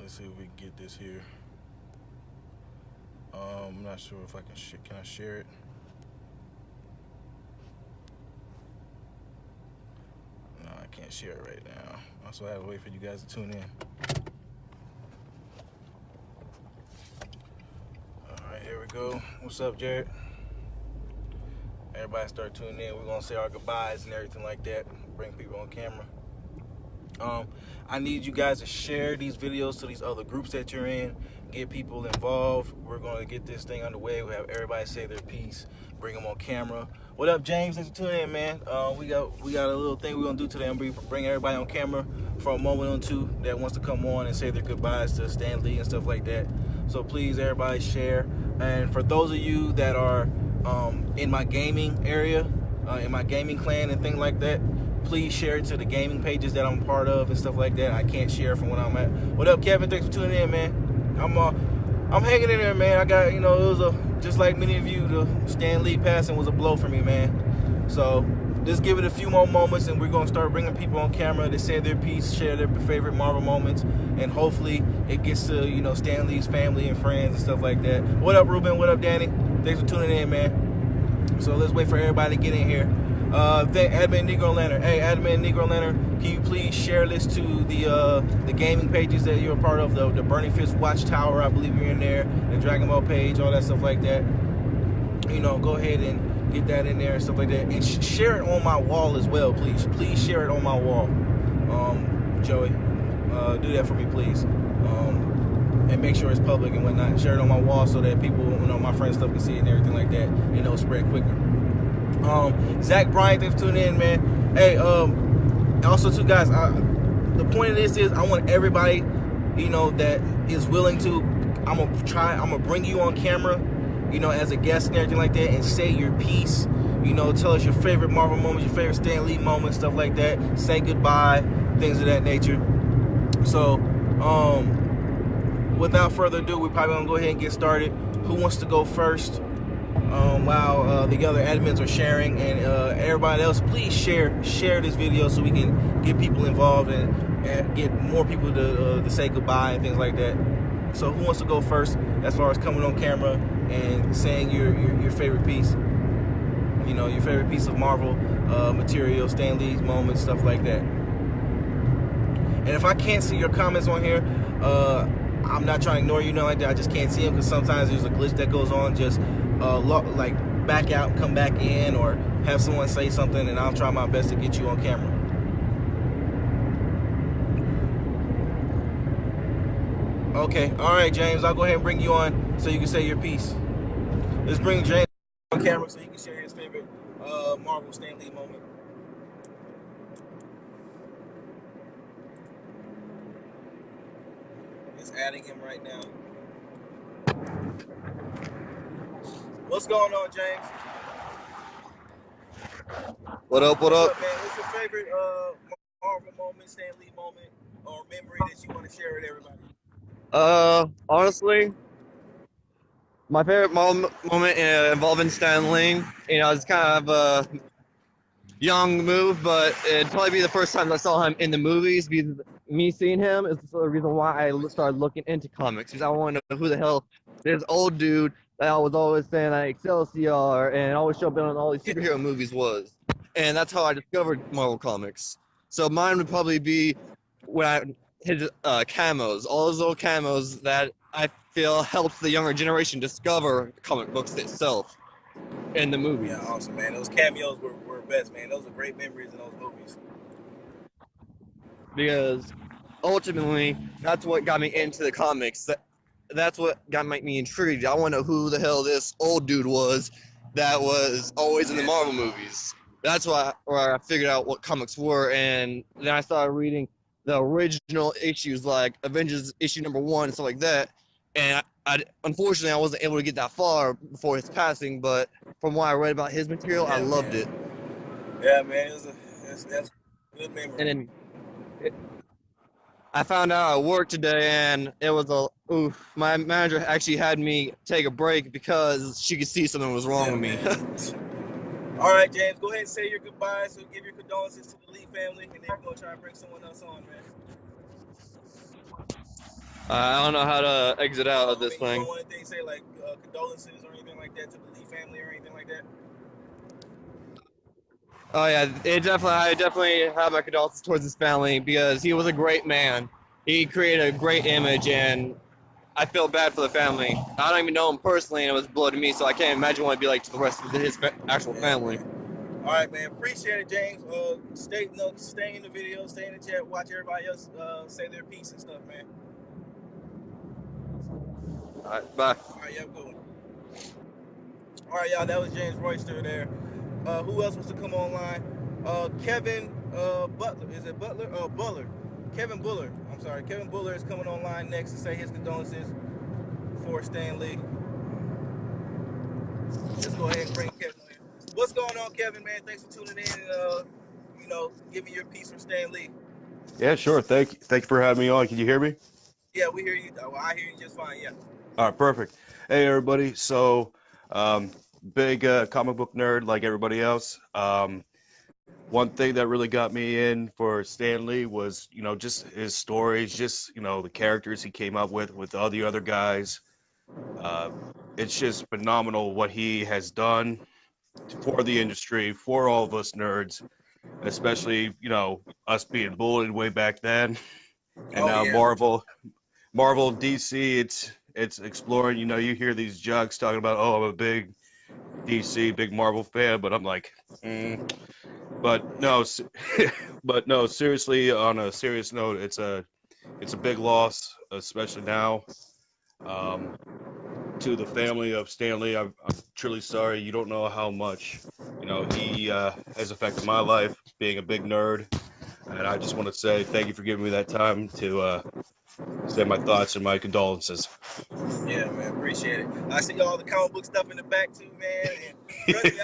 Let's see if we can get this here. I'm not sure if I can. Can I share it? No, I can't share it right now. Also, I have to wait for you guys to tune in. All right, here we go. What's up, Jared? Everybody start tuning in. We're gonna say our goodbyes and everything like that. Bring people on camera. Um, I need you guys to share these videos to these other groups that you're in. Get people involved. We're going to get this thing underway. We have everybody say their piece. Bring them on camera. What up, James? Thanks for tuning in, man. We got a little thing we're gonna do today. I'm gonna bring everybody on camera for a moment or two that wants to come on and say their goodbyes to Stan Lee and stuff like that. So please, everybody, share. And for those of you that are in my gaming area, in my gaming clan and things like that, please share it to the gaming pages that I'm part of and stuff like that. I can't share from when I'm at. What up, Kevin? Thanks for tuning in, man. I'm hanging in there, man. I got, it was just like many of you, the Stan Lee passing was a blow for me, man. So just give it a few more moments and we're gonna start bringing people on camera to say their piece, share their favorite Marvel moments, and hopefully it gets to, Stan Lee's family and friends and stuff like that. What up, Ruben? What up, Danny? Thanks for tuning in, man. So let's wait for everybody to get in here. Admin Negro Lantern. Hey, Admin Negro Lantern, can you please share this to the gaming pages that you're a part of? The Burning Fist Watchtower, I believe you're in there. The Dragon Ball page, all that stuff like that. Go ahead and get that in there and stuff like that. And share it on my wall as well, please. Please share it on my wall. Joey, do that for me, please. And make sure it's public and whatnot. Share it on my wall so that people, my friends stuff can see it and everything like that, and it'll spread quicker. Zach Bryant, thanks for tuning in, man. Hey, also too, guys, the point of this is I want everybody, that is willing to, I'm gonna bring you on camera, as a guest and everything like that, and say your piece. Tell us your favorite Marvel moments, your favorite Stan Lee moments, stuff like that. Say goodbye, things of that nature. So, without further ado, we're probably gonna go ahead and get started. Who wants to go first? While the other admins are sharing, and everybody else, please share this video so we can get people involved and get more people to say goodbye and things like that. So who wants to go first as far as coming on camera and saying your favorite piece, your favorite piece of Marvel material, Stan Lee's moments, stuff like that. And if I can't see your comments on here, I'm not trying to ignore you, like that. I just can't see them because sometimes there's a glitch that goes on. Just like back out, come back in, or have someone say something, and I'll try my best to get you on camera. Okay, all right, James, I'll go ahead and bring you on so you can say your piece. Let's bring James on camera so he can share his favorite Marvel Stan Lee moment. Just adding him right now. What's going on, James? What up, What's up, man? What's your favorite Marvel moment, Stan Lee moment, or memory that you want to share with everybody? Honestly, my favorite moment involving Stan Lee, it's kind of a young move, but it'd probably be the first time I saw him in the movies. Because me seeing him is the reason why I started looking into comics, because I want to know who the hell this old dude that I was always saying like Excelsior and always showed up in all these superhero movies was. And that's how I discovered Marvel Comics. So mine would probably be when I hit camos, all those little camos that I feel helps the younger generation discover comic books itself in the movies. Yeah, awesome, man. Those cameos were best, man. Those are great memories in those movies. Because ultimately, that's what got me into the comics. That's what got me intrigued. I want to know who the hell this old dude was that was always in the Marvel movies. That's where I figured out what comics were, and then I started reading the original issues like Avengers issue #1 and stuff like that. And I unfortunately I wasn't able to get that far before his passing, but from what I read about his material, I loved it. Yeah, man, that's good memory. And then I found out at work today, and it was my manager actually had me take a break because she could see something was wrong with me. All right, James, go ahead and say your goodbyes. So give your condolences to the Lee family, and then we're gonna try and bring someone else on, man. I don't know how to exit out of I this mean, you don't thing. want anything to say like condolences or anything like that to the Lee family or anything like that? Oh yeah, I definitely have my condolences towards his family because he was a great man. He created a great image, and I feel bad for the family. I don't even know him personally, and it was blood to me, so I can't imagine what it'd be like to the rest of his actual Yeah, family. man. All right, man. Appreciate it, James. Stay in the video, stay in the chat, watch everybody else say their piece and stuff, man. All right, bye. All right, yeah, good one. All right, y'all. That was James Royster there. Who else wants to come online? Kevin Butler. Is it Butler? Oh, Buller. Kevin Buller. I'm sorry. Kevin Buller is coming online next to say his condolences for Stan Lee. Let's go ahead and bring Kevin in. What's going on, Kevin, man? Thanks for tuning in and, giving your piece for Stan Lee. Yeah, sure. Thank you for having me on. Can you hear me? Yeah, we hear you. Well, I hear you just fine, yeah. All right, perfect. Hey, everybody. So, big comic book nerd like everybody else. One thing that really got me in for Stan Lee was, just his stories, just, the characters he came up with all the other guys. It's just phenomenal what he has done for the industry, for all of us nerds, especially, us being bullied way back then. And Oh, now yeah. Marvel, DC, it's exploring. You hear these jugs talking about, oh, I'm a big DC, big Marvel fan, but I'm like, but no, but no, seriously, on a serious note, it's a big loss, especially now. To the family of Stan Lee, I'm truly sorry. You don't know how much, he has affected my life, being a big nerd, and I just want to say thank you for giving me that time to say my thoughts and my condolences. Yeah, man, appreciate it. I see all the comic book stuff in the back too, man. And trust me,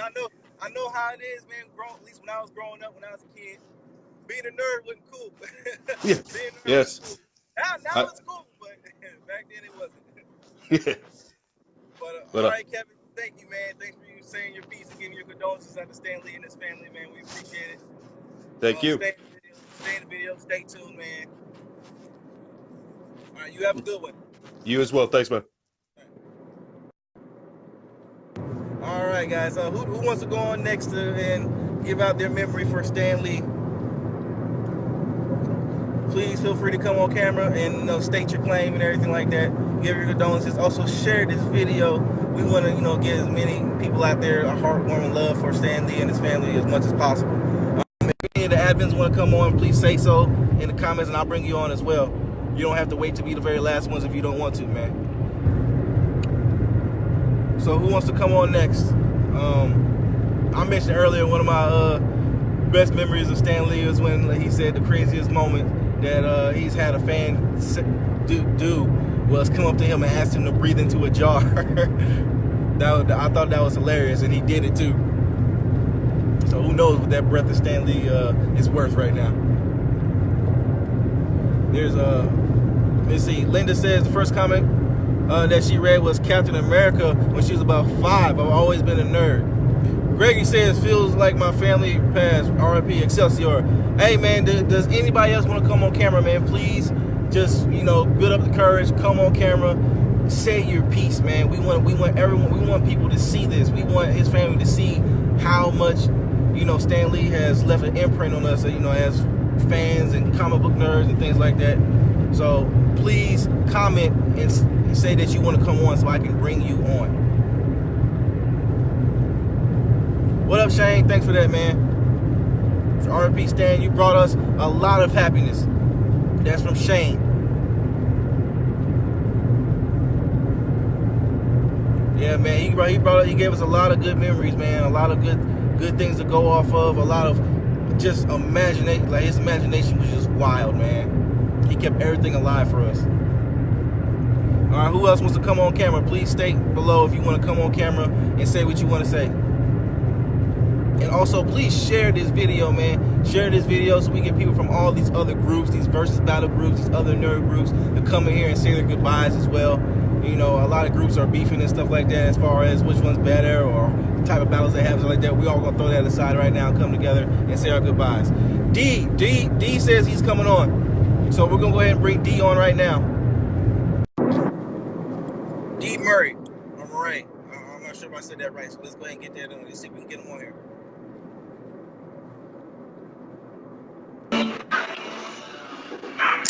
I know how it is, man. At least when I was growing up, when I was a kid, being a nerd wasn't cool. Yeah. Being a nerd wasn't Yes. cool. Now it's cool, but back then it wasn't. Yeah. But But all right, Kevin, thank you, man. Thanks for you saying your piece and giving your condolences out to Stan Lee and his family, man. We appreciate it. thank you. Stay in the video, stay tuned, man. All right, you have a good one. You as well. Thanks, man. All right, guys. Who wants to go on next and give out their memory for Stan Lee? Please feel free to come on camera and state your claim and everything like that. Give your condolences. Also share this video. We want to get as many people out there a heartwarming love for Stan Lee and his family as much as possible. If any of the admins want to come on, please say so in the comments and I'll bring you on as well. You don't have to wait to be the very last ones if you don't want to, man. So who wants to come on next? I mentioned earlier one of my best memories of Stan Lee is when he said the craziest moment that he's had a fan do was come up to him and ask him to breathe into a jar. I thought that was hilarious, and he did it too. So who knows what that breath of Stan Lee is worth right now. There's let's see. Linda says the first comment that she read was Captain America when she was about 5. I've always been a nerd. Greggy says, feels like my family passed. RIP Excelsior. Hey, man, does anybody else want to come on camera, man? Please just, build up the courage. Come on camera. Say your piece, man. We want everyone. We want people to see this. We want his family to see how much, Stan Lee has left an imprint on us, as fans and comic book nerds and things like that. So please comment and say that you want to come on so I can bring you on. What up, Shane? Thanks for that, man. RP Stan, you brought us a lot of happiness. That's from Shane. Yeah, man, he gave us a lot of good memories, man. A lot of good things to go off of. A lot of just imagination. Like, his imagination was just wild, man. He kept everything alive for us. All right, who else wants to come on camera? Please state below if you want to come on camera and say what you want to say. And also, please share this video, man. Share this video so we get people from all these other groups, these versus battle groups, these other nerd groups, to come in here and say their goodbyes as well. A lot of groups are beefing and stuff like that as far as which one's better or the type of battles they have, stuff like that. We all gonna throw that aside right now and come together and say our goodbyes. D says he's coming on. So we're gonna go ahead and bring D on right now. D. Murray. All right. I'm not sure if I said that right, so let's go ahead and get that on. Let's see if we can get him on here.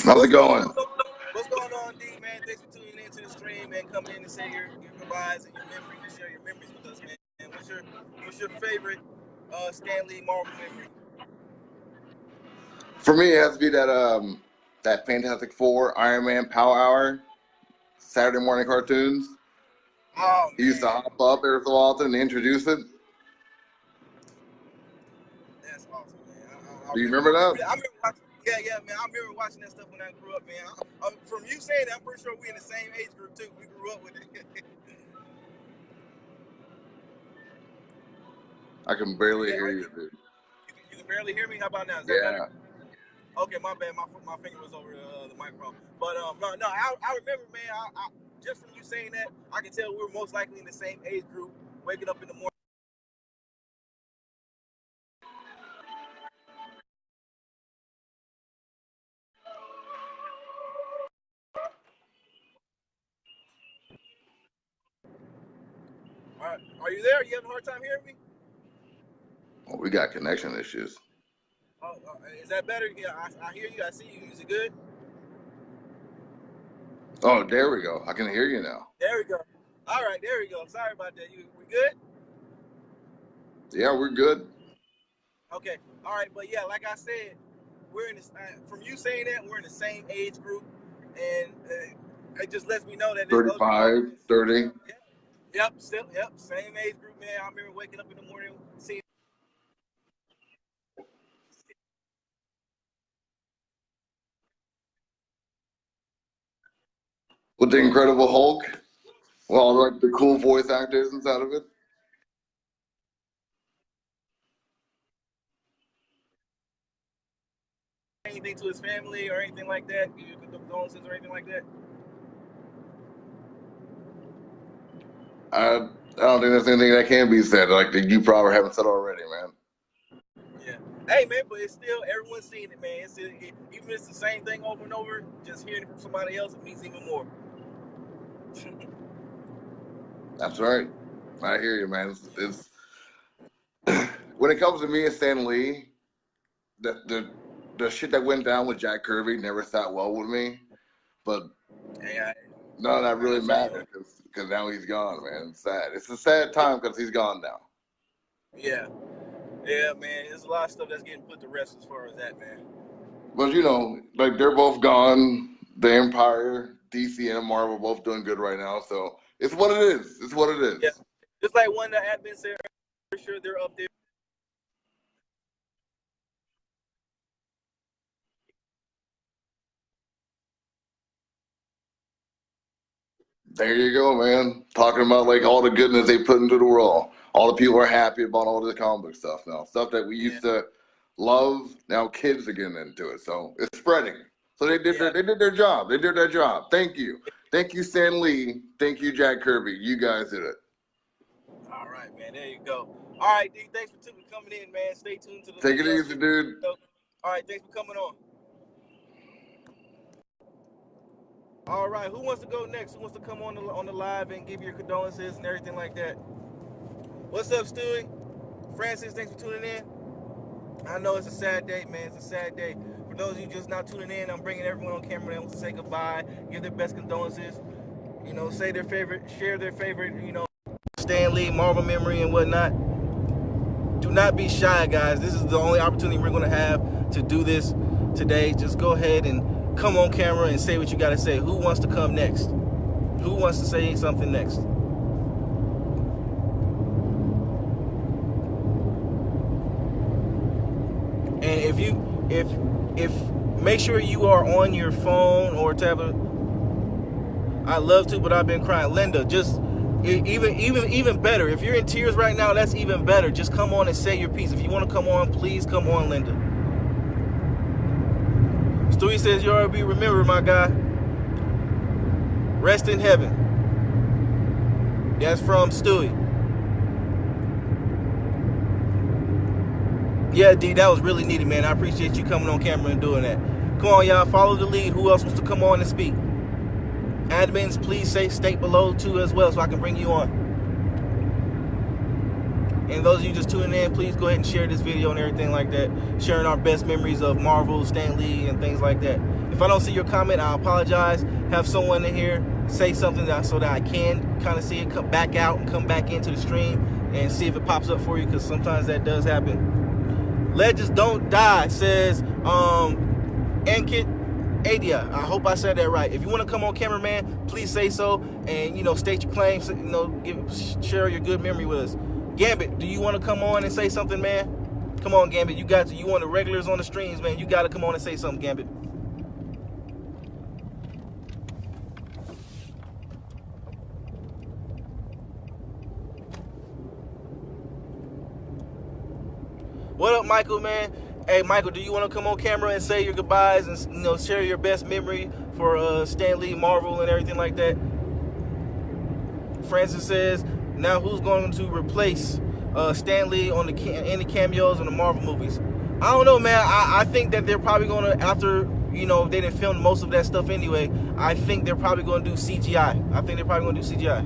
How's it going? What's going on, D, man? Thanks for tuning into the stream, man. Coming in to say your goodbyes and your memories, and share your memories with us, man. And what's your favorite Stan Lee Marvel memory? For me, it has to be that Fantastic Four Iron Man Power Hour Saturday morning cartoons. Oh, He used to hop up every so often and introduce it. That's awesome, man. Do you remember that? I remember watching, yeah, man. I remember watching that stuff when I grew up, man. From you saying that, I'm pretty sure we in the same age group too. We grew up with it. I can barely hear you, dude. You can barely hear me. How about now? Is that better? Okay, my bad. My finger was over the microphone. But no, I remember, man. I just from you saying that, I can tell we were most likely in the same age group, waking up in the morning. Are you there? You having a hard time hearing me? Well, we got connection issues. Oh, is that better? Yeah, I hear you. I see you. Is it good? Oh, there we go. I can hear you now. There we go. All right, there we go. Sorry about that. We good? Yeah, we're good. Okay. All right, but yeah, like I said, we're in this. From you saying that, we're in the same age group, and it just lets me know that 35, 30. Yep, same age group, man. I remember waking up in the morning, seeing. With the Incredible Hulk, well, like the cool voice actors inside of it. Anything to his family or anything like that? Give you condolences or anything like that? I don't think there's anything that can be said, like that you probably haven't said already, man. Yeah. Hey, man, but it's still, everyone's seeing it, man. Even if it's the same thing over and over, just hearing it from somebody else, it means even more. That's right. I hear you, man. It's when it comes to me and Stan Lee, the shit that went down with Jack Kirby never sat well with me, but none of that really mattered because now he's gone, man. It's sad. It's a sad time because he's gone now. Yeah, man. There's a lot of stuff that's getting put to rest as far as that, man. But you know, like they're both gone. The Empire, DC, and Marvel both doing good right now, so it's what it is. It's what it is. Yeah, just like one that had been said, for sure they're up there. There you go, man. Talking about like all the goodness they put into the world. All the people are happy about all this comic book stuff now. Stuff that we used to love. Now kids are getting into it, so it's spreading. So they did their job. They did their job. Thank you. Thank you, Stan Lee. Thank you, Jack Kirby. You guys did it. All right, man. There you go. All right, D. Thanks for coming in, man. Stay tuned to the. Take it easy, dude. All right, thanks for coming on. All right, who wants to go next? Who wants to come on the live and give your condolences and everything like that? What's up, Stewie? Francis, thanks for tuning in. I know it's a sad day, man. It's a sad day. For those of you just not tuning in, I'm bringing everyone on camera that wants to say goodbye, give their best condolences, you know, say their favorite, share their favorite, you know, Stan Lee, Marvel memory and whatnot. Do not be shy, guys. This is the only opportunity we're going to have to do this today. Just go ahead and come on camera and say what you got to say. Who wants to come next? Who wants to say something next? And if make sure you are on your phone or tablet. I love to, but I've been crying. Linda, just even better. If you're in tears right now, that's even better. Just come on and say your piece. If you want to come on, please come on, Linda. Stewie says you already be remembered, my guy. Rest in heaven. That's from Stewie. Yeah, D, that was really needed, man. I appreciate you coming on camera and doing that. Come on, y'all. Follow the lead. Who else wants to come on and speak? Admins, please state below too as well, so I can bring you on. And those of you just tuning in, please go ahead and share this video and everything like that. Sharing our best memories of Marvel, Stan Lee, and things like that. If I don't see your comment, I apologize. Have someone in here say something so that I can kind of see it come back out and come back into the stream and see if it pops up for you, because sometimes that does happen. Legends Don't Die says, Ankit Adia. I hope I said that right. If you want to come on camera, man, please say so, and state your claims. Share your good memory with us. Gambit, do you want to come on and say something, man? Come on, Gambit. You got to. You want the regulars on the streams, man. You got to come on and say something, Gambit. What up, Michael, man? Hey, Michael, do you want to come on camera and say your goodbyes and share your best memory for Stan Lee, Marvel, and everything like that? Francis says, now who's going to replace Stan Lee on any cameos in the Marvel movies? I don't know, man. I think that they're probably going to, after they didn't film most of that stuff anyway, I think they're probably going to do CGI. I think they're probably going to do CGI.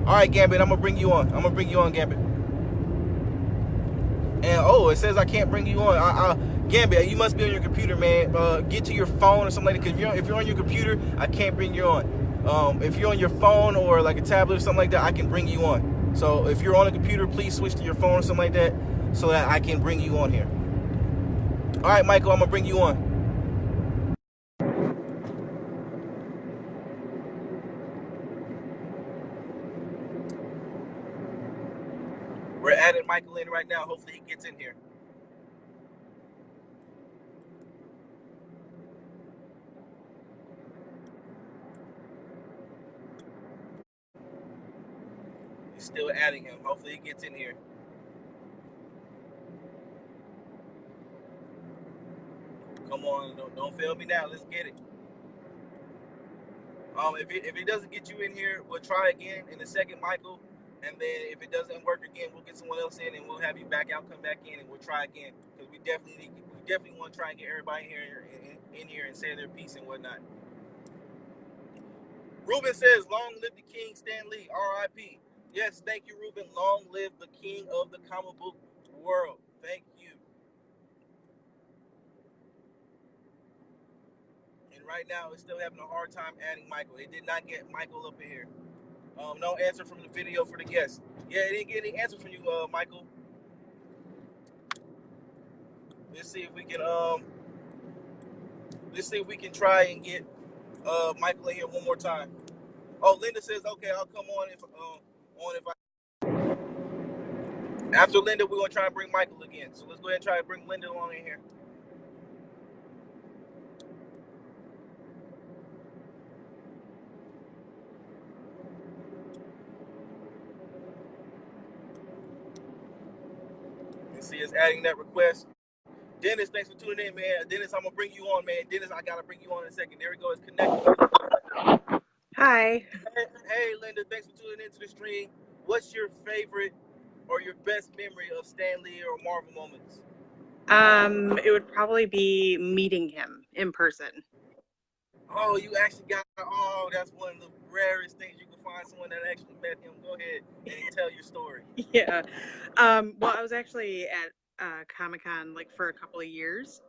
All right, Gambit, I'm going to bring you on. Gambit. And it says I can't bring you on. Gambit, you must be on your computer, man. Get to your phone or something like that. Because if you're on your computer, I can't bring you on. If you're on your phone or like a tablet or something like that, I can bring you on. So if you're on a computer, please switch to your phone or something like that, so that I can bring you on here. All right, Michael, I'm gonna bring you on. We're adding Michael in right now. Hopefully he gets in here. He's still adding him. Hopefully he gets in here. Come on, don't fail me now. Let's get it. If it doesn't get you in here, we'll try again in a second, Michael. And then if it doesn't work again, we'll get someone else in, and we'll have you back out, come back in, and we'll try again. Because we definitely want to try and get everybody in here and say their piece and whatnot. Ruben says, long live the king, Stan Lee, R.I.P. Yes, thank you, Ruben. Long live the king of the comic book world. Thank you. And right now, it's still having a hard time adding Michael. It did not get Michael up in here. No answer from the video for the guest. Yeah, it didn't get any answer from you, Michael. Let's see if we can try and get Michael in here one more time. Oh, Linda says, okay, I'll come on if after Linda, we're gonna try and bring Michael again. So let's go ahead and try to bring Linda along in here. Let's see, it's adding that request. Dennis, thanks for tuning in, man. Dennis, I'm gonna bring you on, man. Dennis, I gotta bring you on in a second. There we go. It's connected. Hi. Hey, Linda, thanks for tuning into the stream. What's your favorite or your best memory of Stan Lee or Marvel moments? It would probably be meeting him in person. Oh, you actually got, that's one of the rarest things you can find, someone that actually met him. Go ahead and tell your story. Yeah. Well, I was actually at Comic-Con like for a couple of years.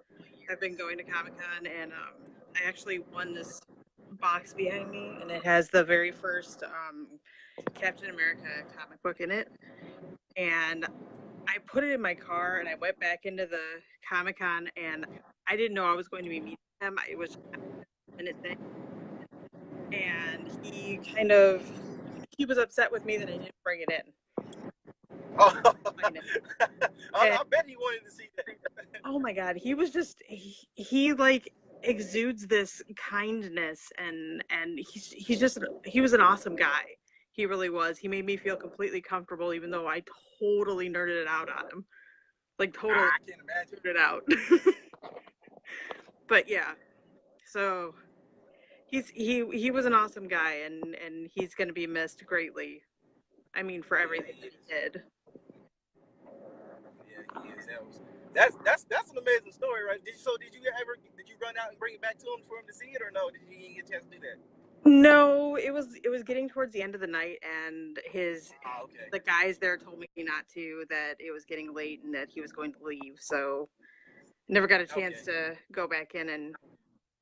I've been going to Comic-Con, and I actually won this box behind me, and it has the very first Captain America comic book in it. And I put it in my car, and I went back into the Comic-Con, and I didn't know I was going to be meeting him. It was a minute thing. And he was upset with me that I didn't bring it in. Oh, I bet he wanted to see that. Oh my God, he was just he like exudes this kindness, and he was an awesome guy. He really was. He made me feel completely comfortable, even though I totally nerded it out on him. Like totally I can't imagine nerded it out. But yeah, so he was an awesome guy, and he's going to be missed greatly. I mean, for everything that he did. Yeah, he is. That's an amazing story, right? Did you run out and bring it back to him for him to see it, or no? Did you get a chance to do that? No, it was getting towards the end of the night, and Okay. the guys there told me not to, that it was getting late and that he was going to leave. So never got a chance to go back in and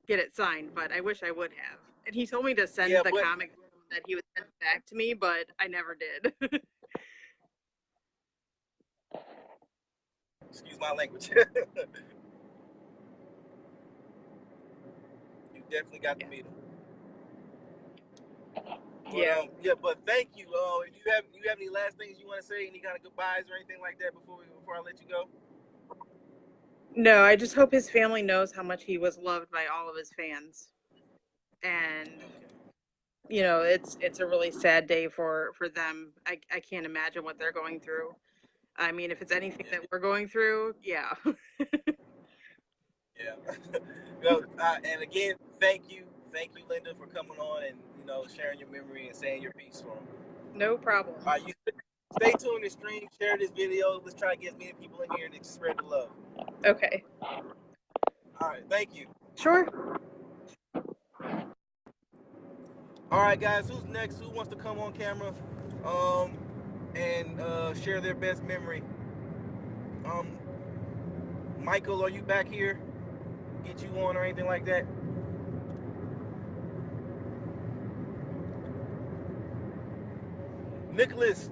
get it signed, but I wish I would have. And he told me to send the comic that he would send back to me, but I never did. Excuse my language. You definitely got to meet him. But, yeah, but thank you. Do you have any last things you want to say? Any kind of goodbyes or anything like that before I let you go? No, I just hope his family knows how much he was loved by all of his fans. And you know, it's a really sad day for them. I can't imagine what they're going through. I mean, if it's anything that we're going through, yeah. Yeah. Well, and again, thank you, Linda, for coming on and sharing your memory and saying your piece for them. No problem. All right, you stay tuned to stream, share this video. Let's try to get as many people in here and spread the love. Okay. All right, thank you. Sure. All right, guys, who's next? Who wants to come on camera and share their best memory? Michael, are you back here? Get you on or anything like that? Nicholas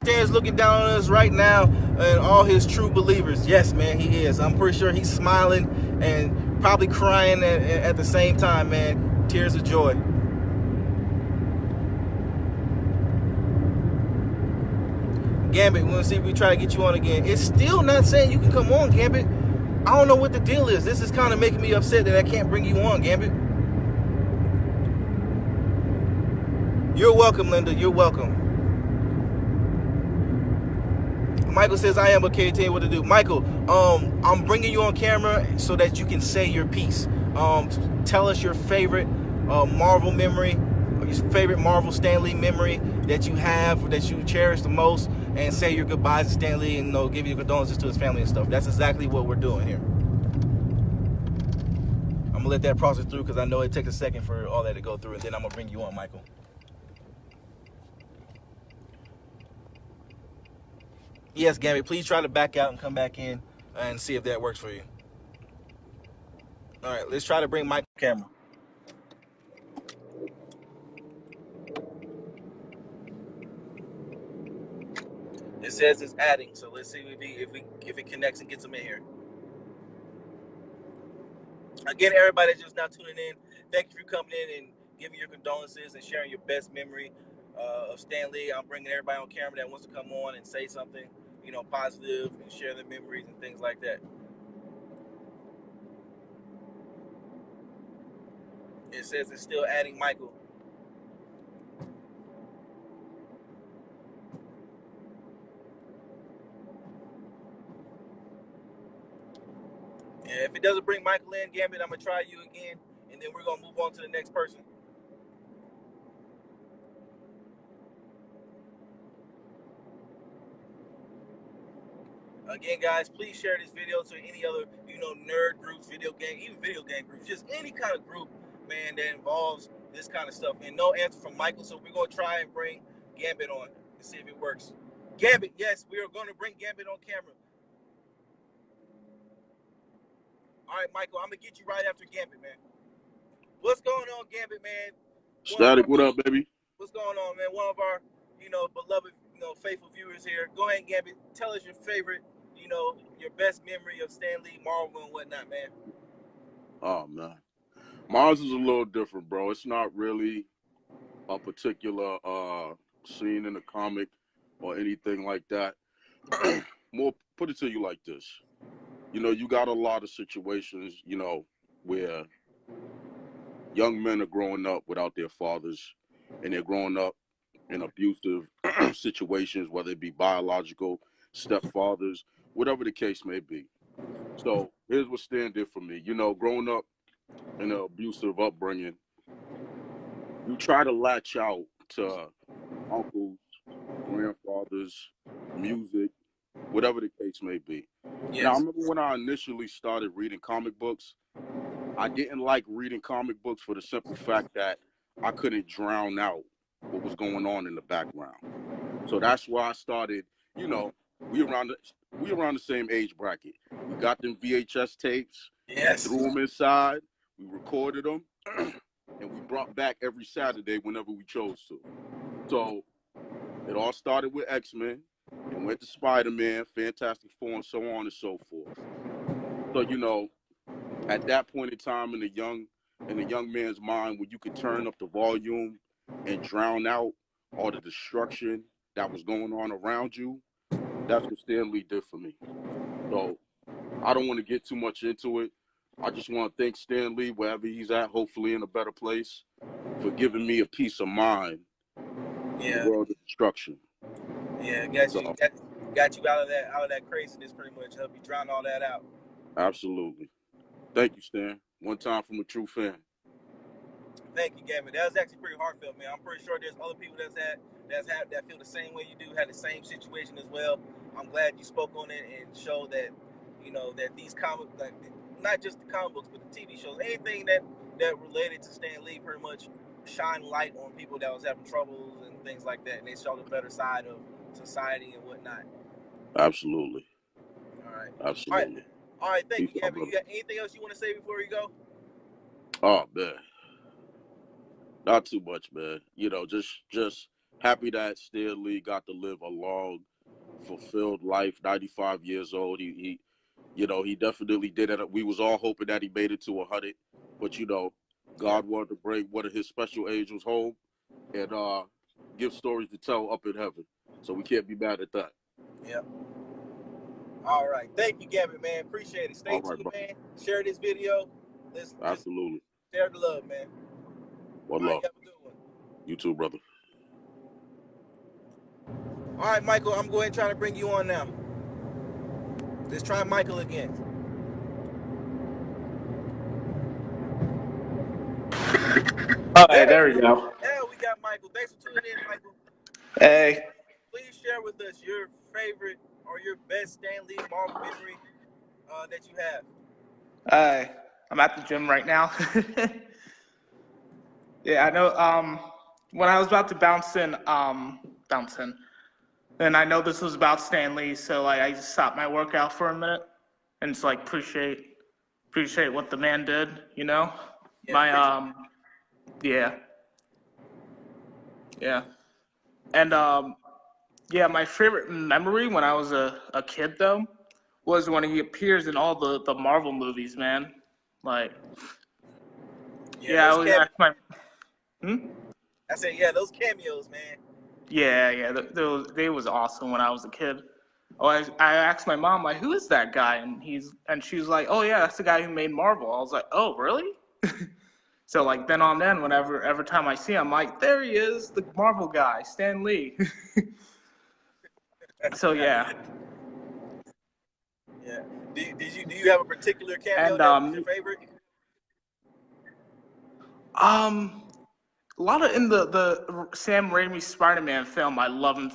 is looking down on us right now, and all his true believers. Yes, man, he is. I'm pretty sure he's smiling and probably crying at the same time, man. Tears of joy. Gambit, we'll see if we try to get you on again. It's still not saying you can come on, Gambit. I don't know what the deal is. This is kind of making me upset that I can't bring you on, Gambit. You're welcome, Linda. You're welcome. Michael says, I am okay. Tell you what to do. Michael, I'm bringing you on camera so that you can say your piece. Tell us your favorite Marvel memory, your favorite Marvel Stan Lee memory that you have, that you cherish the most, and say your goodbyes to Stan Lee and give your condolences to his family and stuff. That's exactly what we're doing here. I'm going to let that process through because I know it takes a second for all that to go through, and then I'm going to bring you on, Michael. Yes, Gambit, please try to back out and come back in and see if that works for you. All right, let's try to bring Michael on camera. It says it's adding, so let's see if it connects and gets him in here. Again, everybody that's just now tuning in, thank you for coming in and giving your condolences and sharing your best memory of Stan Lee. I'm bringing everybody on camera that wants to come on and say something, positive and share their memories and things like that. It says it's still adding Michael. And if it doesn't bring Michael in, Gambit, I'm going to try you again, and then we're going to move on to the next person. Again, guys, please share this video to any other, nerd groups, even video game groups, just any kind of group, man, that involves this kind of stuff. And no answer from Michael, so we're going to try and bring Gambit on and see if it works. Gambit, yes, we are going to bring Gambit on camera. All right, Michael, I'm going to get you right after Gambit, man. What's going on, Gambit, man? Static, what up, baby? What's going on, man? One of our, beloved, faithful viewers here. Go ahead, Gambit. Tell us your favorite, your best memory of Stan Lee, Marvel, and whatnot, man. Oh, man. Mars is a little different, bro. It's not really a particular scene in the comic or anything like that. More, put it to you like this. You got a lot of situations, where young men are growing up without their fathers, and they're growing up in abusive situations, whether it be biological, stepfathers, whatever the case may be. So here's what Stan did for me. Growing up in an abusive upbringing, you try to latch out to uncles, grandfathers, music, whatever the case may be. Yes. Now, I remember when I initially started reading comic books, I didn't like reading comic books for the simple fact that I couldn't drown out what was going on in the background. So that's why I started, you know, we around the same age bracket. We got them VHS tapes, Yes. we threw them inside, we recorded them, and we brought back every Saturday whenever we chose to. So it all started with X-Men, and went to Spider-Man, Fantastic Four, and so on and so forth. So, you know, at that point in time in a young man's mind, when you could turn up the volume and drown out all the destruction that was going on around you, that's what Stan Lee did for me. So I don't want to get too much into it. I just want to thank Stan Lee, wherever he's at, hopefully in a better place, for giving me a peace of mind in the world of destruction. Yeah, got you out of that craziness, pretty much. Help you drown all that out. Absolutely. Thank you, Stan. One time from a true fan. Thank you, Gavin. That was actually pretty heartfelt, man. I'm pretty sure there's other people that feel the same way you do, had the same situation as well. I'm glad you spoke on it and showed that, you know, that these comic, like, not just the comic books, but the TV shows, anything that related to Stan Lee, pretty much shine light on people that was having troubles and things like that, and they showed the better side of society and whatnot. Absolutely. All right. Absolutely. All right. Thank you, Gavin. You got anything else you want to say before we go? Oh, man. Not too much, man. You know, just happy that Stan Lee got to live a long, fulfilled life. 95 years old. He you know, he definitely did it. We was all hoping that he made it to 100, but you know, God wanted to bring one of his special angels home and give stories to tell up in heaven. So we can't be mad at that. Yep. All right. Thank you, Gavin, man. Appreciate it. Stay tuned, man. Share this video. Absolutely. Share the love, man. One love. Have a good one. You too, brother. All right, Michael, I'm going to try to bring you on now. Let's try Michael again. All right, there we go. Yeah, we got Michael. Thanks for tuning in, Michael. Hey. Please share with us your favorite or your best Stan Lee Marvel memory that you have. I'm at the gym right now. Yeah, I know. When I was about to bounce in, and I know this was about Stan Lee, so like I just stopped my workout for a minute and just like appreciate what the man did. You know, yeah, yeah, and yeah, my favorite memory when I was a kid though was when he appears in all the Marvel movies, man. Like, I always ask my. I said, yeah, those cameos, man. Yeah, they was awesome when I was a kid. Oh, I asked my mom, like, who is that guy? And she's like, oh yeah, that's the guy who made Marvel. I was like, oh really? So like then on then, every time I see him, I'm like, there he is, the Marvel guy, Stan Lee. So yeah. Yeah. Do you have a particular cameo that was your favorite? A lot of in the Sam Raimi Spider-Man film, I love him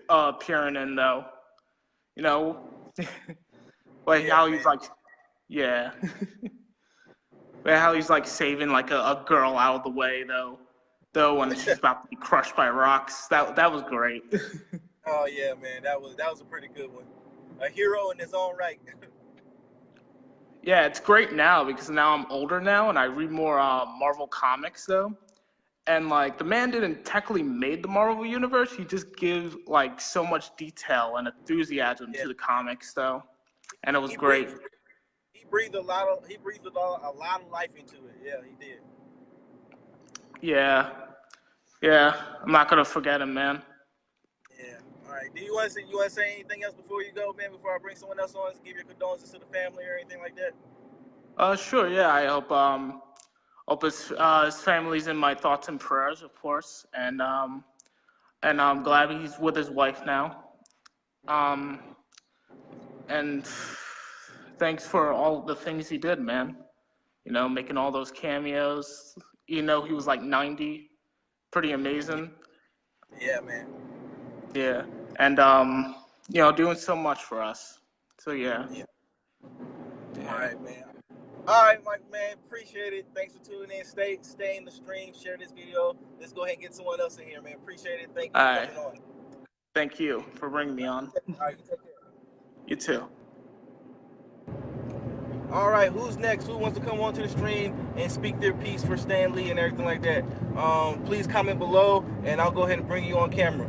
appearing in though. You know, like how he's like, yeah, but how he's like saving like a girl out of the way though when she's about to be crushed by rocks. That was great. Oh yeah, man, that was a pretty good one. A hero in his own right. Yeah, it's great now because now I'm older now and I read more Marvel comics though. And like the man didn't technically made the Marvel universe, he just gives like so much detail and enthusiasm to the comics though. And it was great. He breathed a lot of life into it. Yeah, he did. Yeah, I'm not gonna forget him, man. Yeah. All right. Do you want to say anything else before you go, man? Before I bring someone else on, give your condolences to the family or anything like that? Sure. Yeah, I hope his family's in my thoughts and prayers, of course, and I'm glad he's with his wife now. And thanks for all the things he did, man. You know, making all those cameos. You know, he was like 90, pretty amazing. Yeah, man. Yeah, and you know, doing so much for us. So yeah. All right, man. All right, Mike, man, appreciate it. Thanks for tuning in. Stay in the stream. Share this video. Let's go ahead and get someone else in here, man. Appreciate it. Thank you All for right. coming on. Thank you for bringing me on. All right, you take care. You too. All right, who's next? Who wants to come on to the stream and speak their piece for Stan Lee and everything like that? Please comment below, and I'll go ahead and bring you on camera.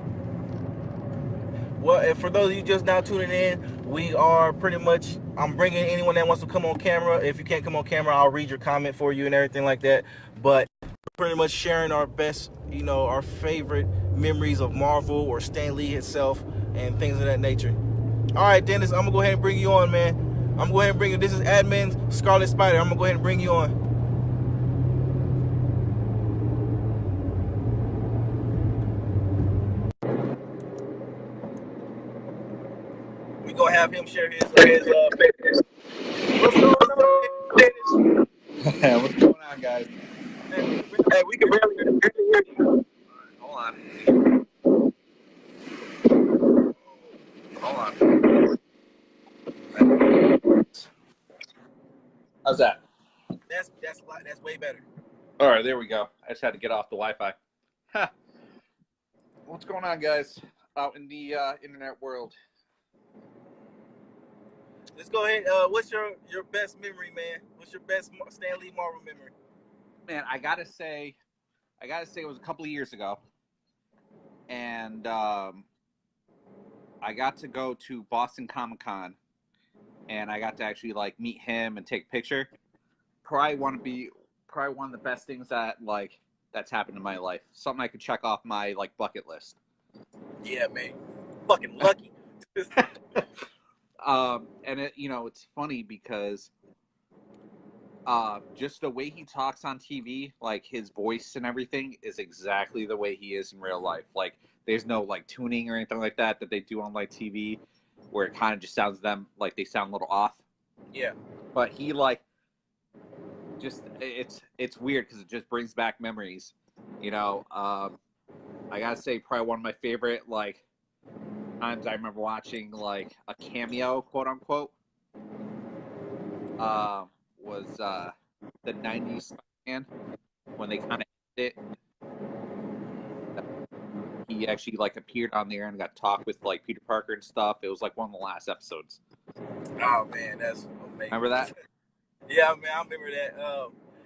Well, and for those of you just now tuning in, we are pretty much, I'm bringing anyone that wants to come on camera. If you can't come on camera, I'll read your comment for you and everything like that. But pretty much sharing our best, you know, our favorite memories of Marvel or Stan Lee itself and things of that nature. All right, Dennis, I'm going to go ahead and bring you on, man. I'm going to go ahead and bring you. This is Admin Scarlet Spider. I'm going to go ahead and bring you on. We're going to have him share his favorites. What's going on, Dennis? What's going on, guys? Hey, we can barely hear you. Hold on. Hold on. How's that? That's way better. All right, there we go. I just had to get off the Wi-Fi. What's going on, guys, out in the internet world? Let's go ahead. What's your best memory, man? What's your best Stan Lee Marvel memory? Man, I gotta say it was a couple of years ago, and I got to go to Boston Comic-Con, and I got to actually like meet him and take a picture. Probably one of the best things that's happened in my life. Something I could check off my like bucket list. Yeah, man, fucking lucky. And it, it's funny because just the way he talks on TV, like his voice and everything is exactly the way he is in real life. Like there's no like tuning or anything like that they do on like TV where it kind of just sounds them like they sound a little off. Yeah. But he like just it's weird because it just brings back memories. I gotta say probably one of my favorite like times I remember watching like a cameo, quote unquote, was the 90s Spider-Man when they kind of ended it. He actually like appeared on there and got to talk with like Peter Parker and stuff. It was like one of the last episodes. Oh man, that's amazing. Remember that? Yeah, man, I remember that.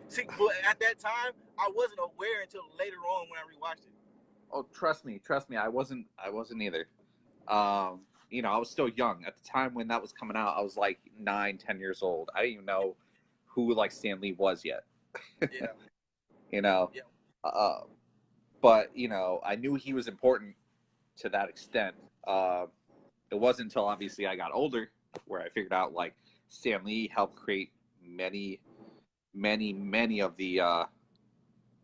See, but at that time, I wasn't aware until later on when I rewatched it. Oh, trust me, I wasn't either. I was still young at the time when that was coming out. I was like 9-10 years old. I didn't even know who like Stan Lee was yet. Yeah. Yeah. But I knew he was important to that extent. It wasn't until obviously I got older where I figured out like Stan Lee helped create many of the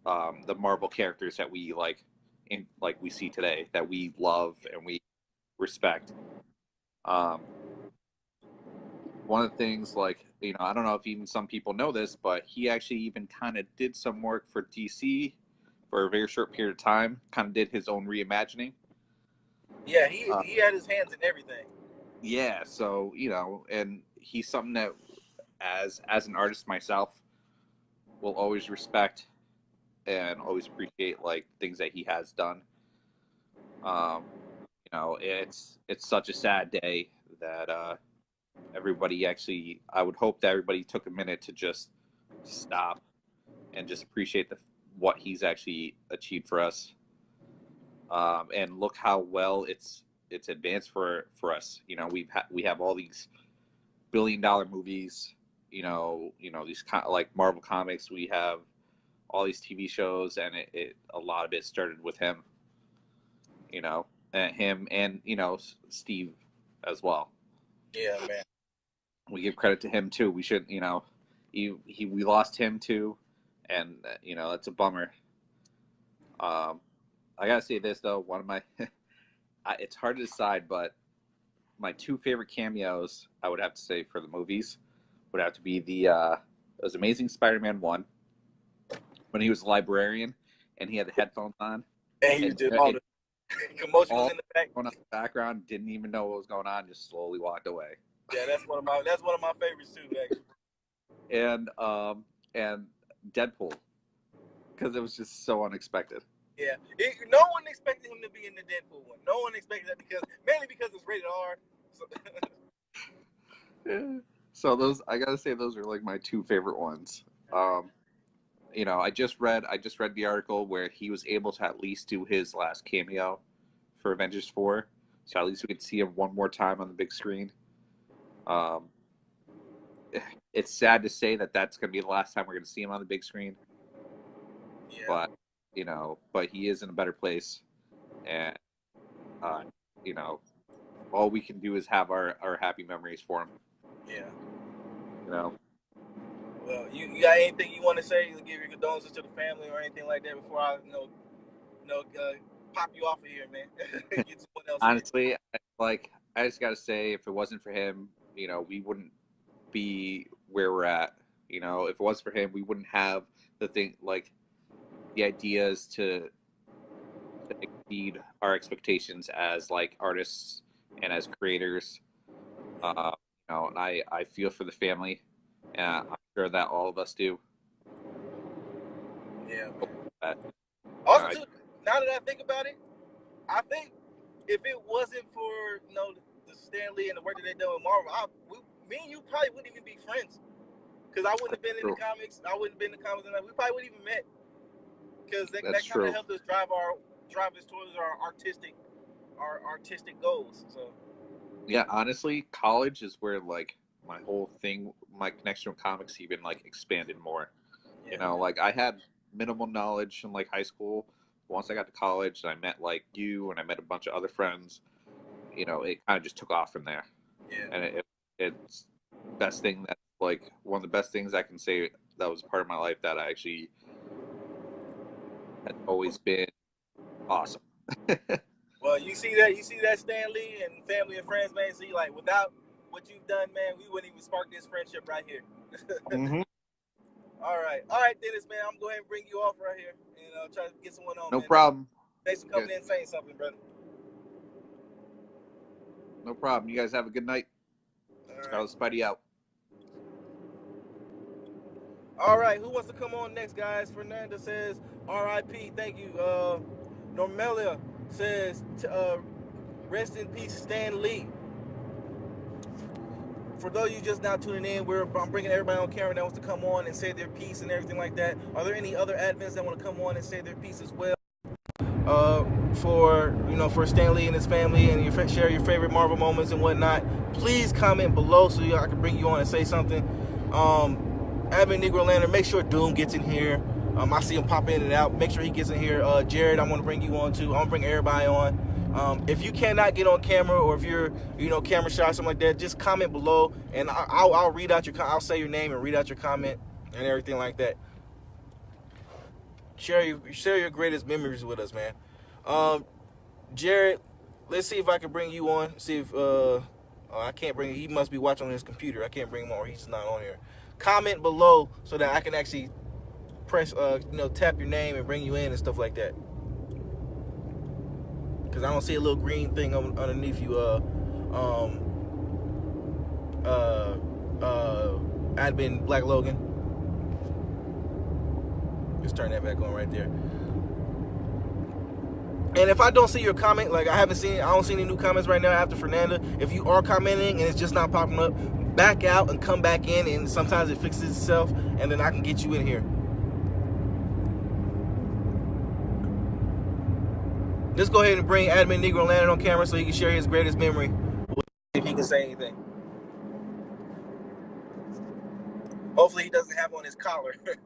Marvel characters that we we see today, that we love and we respect. One of the things, like, I don't know if even some people know this, but he actually even kind of did some work for DC for a very short period of time, kind of did his own reimagining. Yeah, he had his hands in everything. Yeah, so, and he's something that, as an artist myself, will always respect and always appreciate, like, things that he has done. It's such a sad day that everybody actually, I would hope that everybody took a minute to just stop and just appreciate what he's actually achieved for us. And look how well it's advanced for us. We have all these billion-dollar movies, these kind of like Marvel Comics. We have all these TV shows, and a lot of it started with him. And him and Steve as well. Yeah, man. We give credit to him too. We should, we lost him too, and that's a bummer. I gotta say this though, one of my, it's hard to decide, but my two favorite cameos I would have to say for the movies would have to be it was Amazing Spider-Man 1 when he was a librarian and he had the headphones on. And he did all the commotion was in the back. Going on in the background, didn't even know what was going on, just slowly walked away. Yeah, that's one of my favorites too, actually. and Deadpool, because it was just so unexpected. Yeah, no one expected him to be in the Deadpool one. No one expected that mainly because it's rated R. So. So those, I gotta say, those are like my two favorite ones. You know, I just read the article where he was able to at least do his last cameo for Avengers 4, so at least we could see him one more time on the big screen. It's sad to say that that's going to be the last time we're going to see him on the big screen. Yeah. But, you know, he is in a better place. And, you know, all we can do is have our happy memories for him. Yeah. You know? Well, you got anything you want to say to give your condolences to the family or anything like that before I, pop you off of here, man? Get someone else. Honestly, I just got to say, if it wasn't for him, you know, we wouldn't be where we're at. You know, if it was for him, we wouldn't have the ideas to exceed our expectations as like artists and as creators. You know, and I feel for the family, and I'm sure that all of us do. Yeah. Also, too, now that I think about it, I think if it wasn't for the Stan Lee and the work that they done with Marvel, me and you probably wouldn't even be friends. Because I wouldn't have been in the comics. I wouldn't have been in the comics, and we probably wouldn't even met. Because that kind of helped us drive us towards our artistic goals. So. Yeah, honestly, college is where like my whole thing, my connection with comics even like expanded more. Yeah. You know, like I had minimal knowledge in like high school. Once I got to college, and I met like you, and I met a bunch of other friends. You know, it kind of just took off from there. Yeah. And it's best thing that like one of the best things I can say that was part of my life that I actually had always been awesome. Well, you see that Stan Lee and family and friends, man. See, like without what you've done, man, we wouldn't even spark this friendship right here. Mm-hmm. All right, Dennis, man. I'm going to go ahead and bring you off right here and try to get someone on. No man. problem. Thanks for coming in and saying something, brother. No problem. You guys have a good night. I'll Spidey out. All right, who wants to come on next, guys? Fernanda says, R.I.P. Thank you. Normelia says, rest in peace, Stan Lee. For those of you just now tuning in, I'm bringing everybody on camera that wants to come on and say their piece and everything like that. Are there any other admins that want to come on and say their piece as well? For Stan Lee and his family, and share your favorite Marvel moments and whatnot. Please comment below so I can bring you on and say something. Admin Negro Lantern, make sure Doom gets in here. I see him pop in and out. Make sure he gets in here. Jared, I'm going to bring you on too. I'm going to bring everybody on. If you cannot get on camera, or if you're, camera shy or something like that, just comment below, and I'll read out I'll say your name and read out your comment and everything like that. Share your greatest memories with us, man. Jared, let's see if I can bring you on. See if I can't bring. He must be watching on his computer. I can't bring him on. He's not on here. Comment below so that I can actually press, tap your name and bring you in and stuff like that. Because I don't see a little green thing underneath you. Admin Black Logan. Just turn that back on right there. And if I don't see your comment, like I don't see any new comments right now after Fernanda. If you are commenting and it's just not popping up, back out and come back in, and sometimes it fixes itself, and then I can get you in here. Let's go ahead and bring Admin Negro Lantern on camera so he can share his greatest memory. If he can say anything. Hopefully he doesn't have on his collar to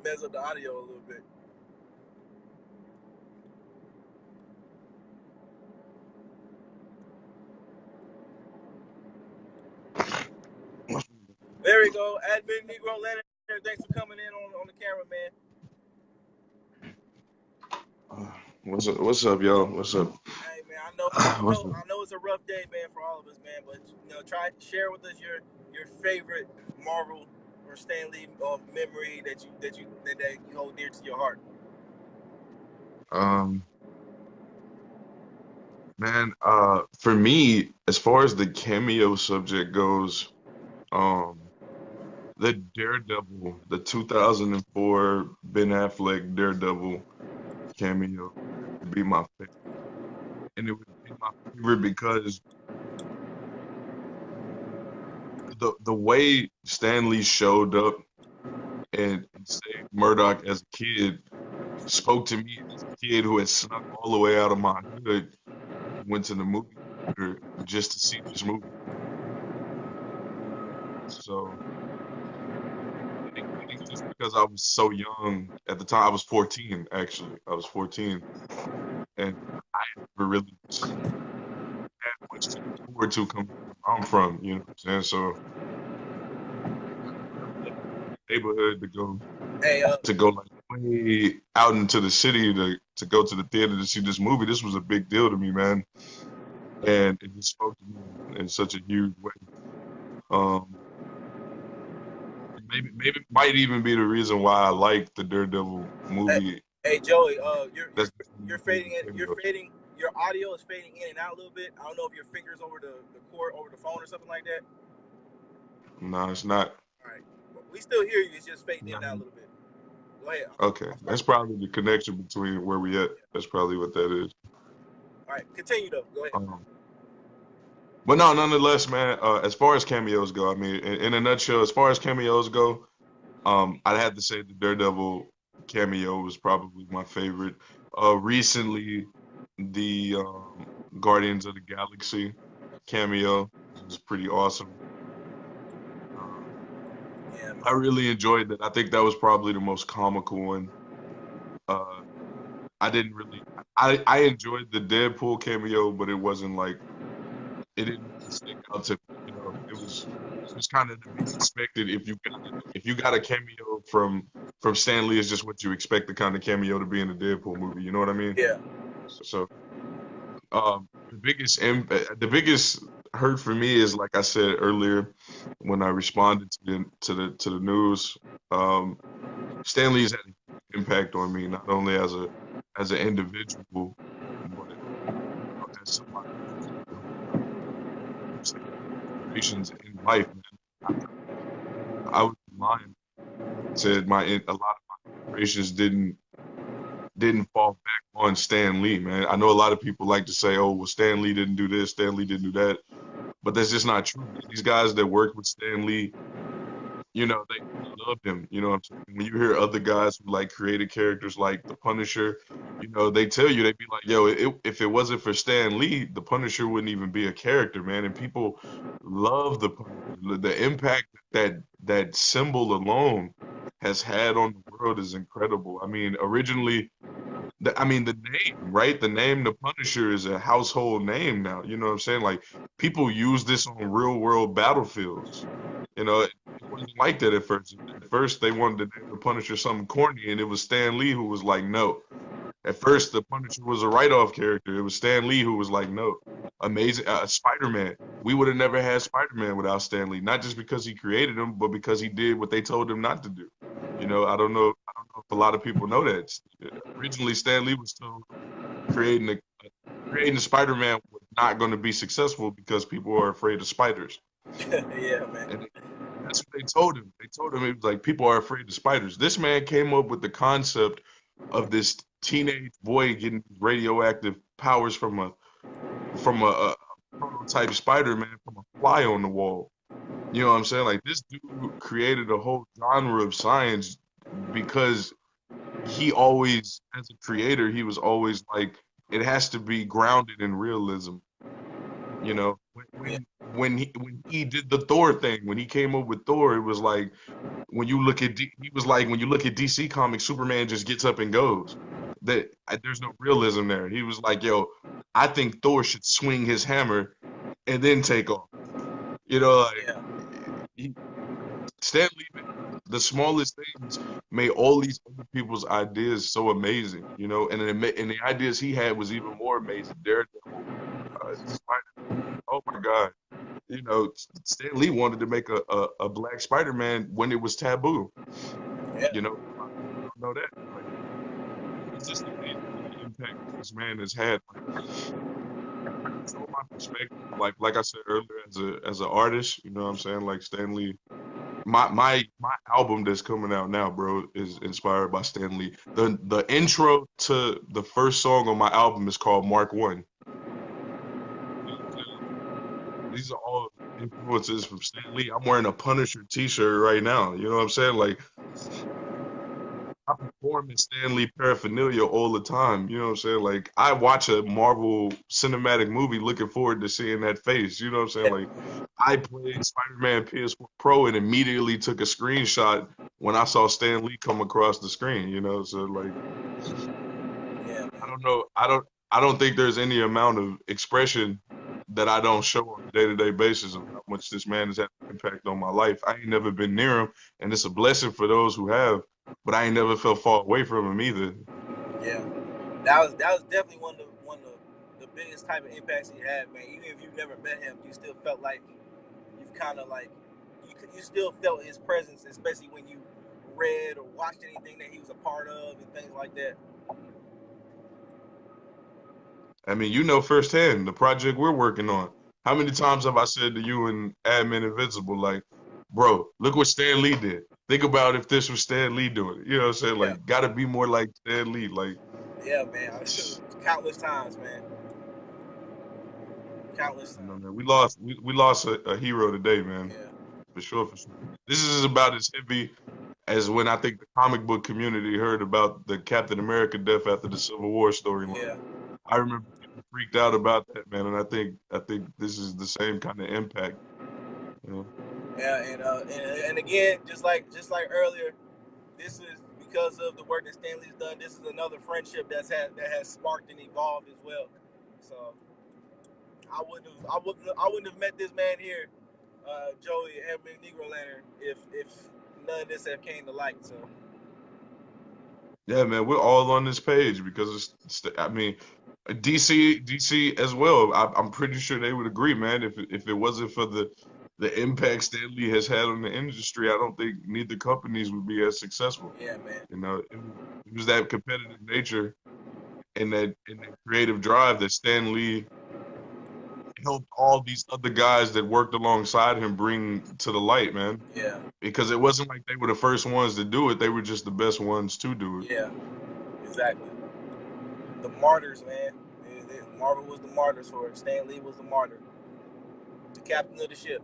mess up the audio a little bit. There we go. Admin Negro Lantern, thanks for coming in on the camera, man. What's up, y'all? What's up? Hey, man, I know it's a rough day, man, for all of us, man. But try to share with us your favorite Marvel or Stan Lee memory that you hold dear to your heart. Man, for me, as far as the cameo subject goes, the Daredevil, the 2004 Ben Affleck Daredevil cameo would be my favorite. And it would be my favorite because the way Stan Lee showed up and saved Murdoch as a kid spoke to me as a kid who had snuck all the way out of my hood, went to the movie theater just to see this movie. So I think just because I was so young at the time, I was 14 actually. I was 14, and I never really had much to look forward to coming from where I'm from. You know what I'm saying? So neighborhood Hey, to go like way out into the city to go to the theater to see this movie. This was a big deal to me, man, and it just spoke to me in such a huge way. Um, maybe it might even be the reason why I like the Daredevil movie. hey, Joey, That's you're my fading favorite it. You're cameo. fading. Your audio is fading in and out a little bit. I don't know if your fingers over the cord over the phone or something like that. No, it's not. All right, we still hear you. It's just fading in No. and out a little bit. Go ahead. Okay, I'll start. that's probably the connection between where we at. That's probably what that is. All right, continue though. Go ahead. But no, nonetheless, man. As far as cameos go, I mean, in a nutshell, as far as cameos go, I'd have to say the Daredevil cameo was probably my favorite. Recently, the Guardians of the Galaxy cameo was pretty awesome. Yeah, man. I really enjoyed that. I think that was probably the most comical one. I didn't really. I enjoyed the Deadpool cameo, but it wasn't like it didn't really stick out to me. You know, it was kind of to be expected if you got a cameo from Stan Lee, it's just what you expect the kind of cameo to be in a Deadpool movie. You know what I mean? Yeah. So the biggest hurt for me is like I said earlier when I responded to the news. Stan Lee's had an impact on me not only as an individual, but as somebody who's generations in life. Man. I was lying. Said a lot of my generations didn't fall back on Stan Lee, man. I know a lot of people like to say, "Oh, well, Stan Lee didn't do this, Stan Lee didn't do that," but that's just not true. These guys that worked with Stan Lee, you know, they loved him. You know what I'm saying? When you hear other guys who like created characters like the Punisher, you know, they tell you, they be like, "Yo, if it wasn't for Stan Lee, the Punisher wouldn't even be a character, man." And people love the Punisher. The impact that symbol alone has had on the world is incredible. I mean, originally, the name, right? The name The Punisher is a household name now. You know what I'm saying? Like people use this on real world battlefields. You know, it wasn't like that at first. At first, they wanted to name The Punisher something corny, and it was Stan Lee who was like, no. At first, The Punisher was a write-off character. It was Stan Lee who was like, no. Amazing. Spider-Man. We would have never had Spider-Man without Stan Lee. Not just because he created him, but because he did what they told him not to do. You know, I don't know if a lot of people know that. Originally, Stan Lee was told creating Spider-Man was not going to be successful because people are afraid of spiders. Yeah, man. And that's what they told him. They told him it was like people are afraid of spiders. This man came up with the concept of this teenage boy getting radioactive powers from a prototype Spider-Man from a fly on the wall. You know what I'm saying? Like this dude created a whole genre of science because he always, as a creator, he was always like, it has to be grounded in realism. You know, when he did the Thor thing, when he came up with Thor, it was like when you look at when you look at DC Comics, Superman just gets up and goes. There's no realism there. He was like, yo, I think Thor should swing his hammer and then take off. You know, like Stan Lee, the smallest things made all these other people's ideas so amazing. You know, and the ideas he had was even more amazing. Daredevil, Spider-Man. Oh my God. You know, Stan Lee wanted to make a black Spider-Man when it was taboo. You know, I don't know that. Like, it's just amazing the impact this man has had. From my perspective, like I said earlier, as an artist, you know what I'm saying? Like Stan Lee my album that's coming out now, bro, is inspired by Stan Lee. The intro to the first song on my album is called Mark One. These are all influences from Stan Lee. I'm wearing a Punisher t-shirt right now. You know what I'm saying? Like, I perform in Stan Lee paraphernalia all the time. You know what I'm saying? Like, I watch a Marvel cinematic movie looking forward to seeing that face. You know what I'm saying? Like, I played Spider-Man PS4 Pro and immediately took a screenshot when I saw Stan Lee come across the screen. You know, so like, Yeah, I don't know. I don't think there's any amount of expression that I don't show on a day-to-day basis of how much this man has had an impact on my life. I ain't never been near him, and it's a blessing for those who have, but I ain't never felt far away from him either. yeah. That was definitely one of the biggest type of impacts he had, man. Even if you've never met him, you still felt like you've kind of like you still felt his presence, especially when you read or watched anything that he was a part of and things like that. I mean, you know firsthand the project we're working on. How many times have I said to you and Admin Invincible, like, bro, look what Stan Lee did. Think about if this was StanLee doing it. You know what I'm saying? Yeah. Like, gotta be more like Stan Lee. Like, Yeah, man. Countless times, man. Countless you know, times. man, we lost a hero today, man. Yeah. For sure, for sure. This is about as heavy as when I think the comic book community heard about the Captain America death after the Civil War storyline. Yeah. I remember people freaked out about that, man, and I think this is the same kind of impact. You know? Yeah, and again, just like earlier, this is because of the work that Stan Lee's done. This is another friendship that has sparked and evolved as well. So I wouldn't have met this man here, Joey Edmund Negro Lantern, if none of this had came to light. So Yeah, man, we're all on this page because I mean, DC as well. I'm pretty sure they would agree, man. If it wasn't for the impact Stan Lee has had on the industry, I don't think neither companies would be as successful. yeah, man. You know, it was that competitive nature and that creative drive that Stan Lee helped all these other guys that worked alongside him bring to the light, man. Yeah, Because it wasn't like they were the first ones to do it; they were just the best ones to do it. yeah, exactly. The martyrs, man. Marvel was the martyrs for it. Stan Lee was the martyr, the captain of the ship.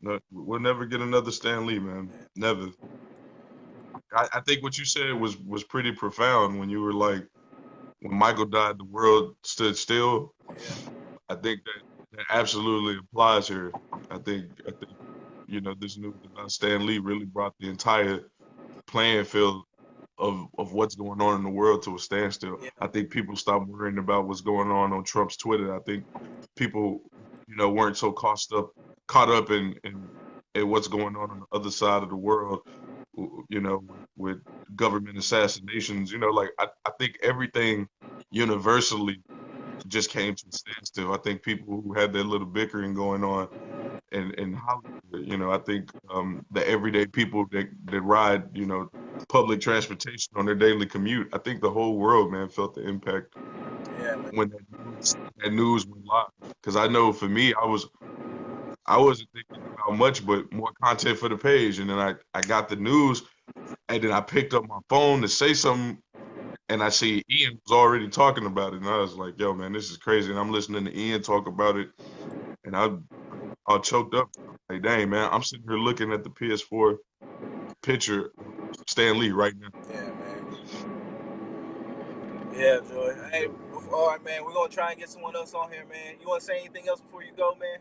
No, we'll never get another Stan Lee, man. Never. I think what you said was pretty profound when you were like, when Michael died, the world stood still. Yeah, I think that absolutely applies here. I think you know, this news about Stan Lee really brought the entire playing field of what's going on in the world to a standstill. yeah, I think people stopped worrying about what's going on Trump's Twitter. I think people, you know, weren't so caught up in what's going on the other side of the world, you know, with government assassinations. You know, like I think everything universally just came to a standstill. I think people who had their little bickering going on in Hollywood, you know, I think the everyday people that ride, you know, public transportation on their daily commute, I think the whole world, man, felt the impact yeah, man. when that news went live. Because I know for me, I wasn't thinking about much but more content for the page, and then I got the news, and then I picked up my phone to say something, and I see Ian was already talking about it, and I was like, yo, man, this is crazy. And I'm listening to Ian talk about it, and I all choked up. Like, dang, man, I'm sitting here looking at the PS4 picture of Stan Lee right now. Yeah, man. Yeah, Joy. Hey, all right, man. We're gonna try and get someone else on here, man. You want to say anything else before you go, man?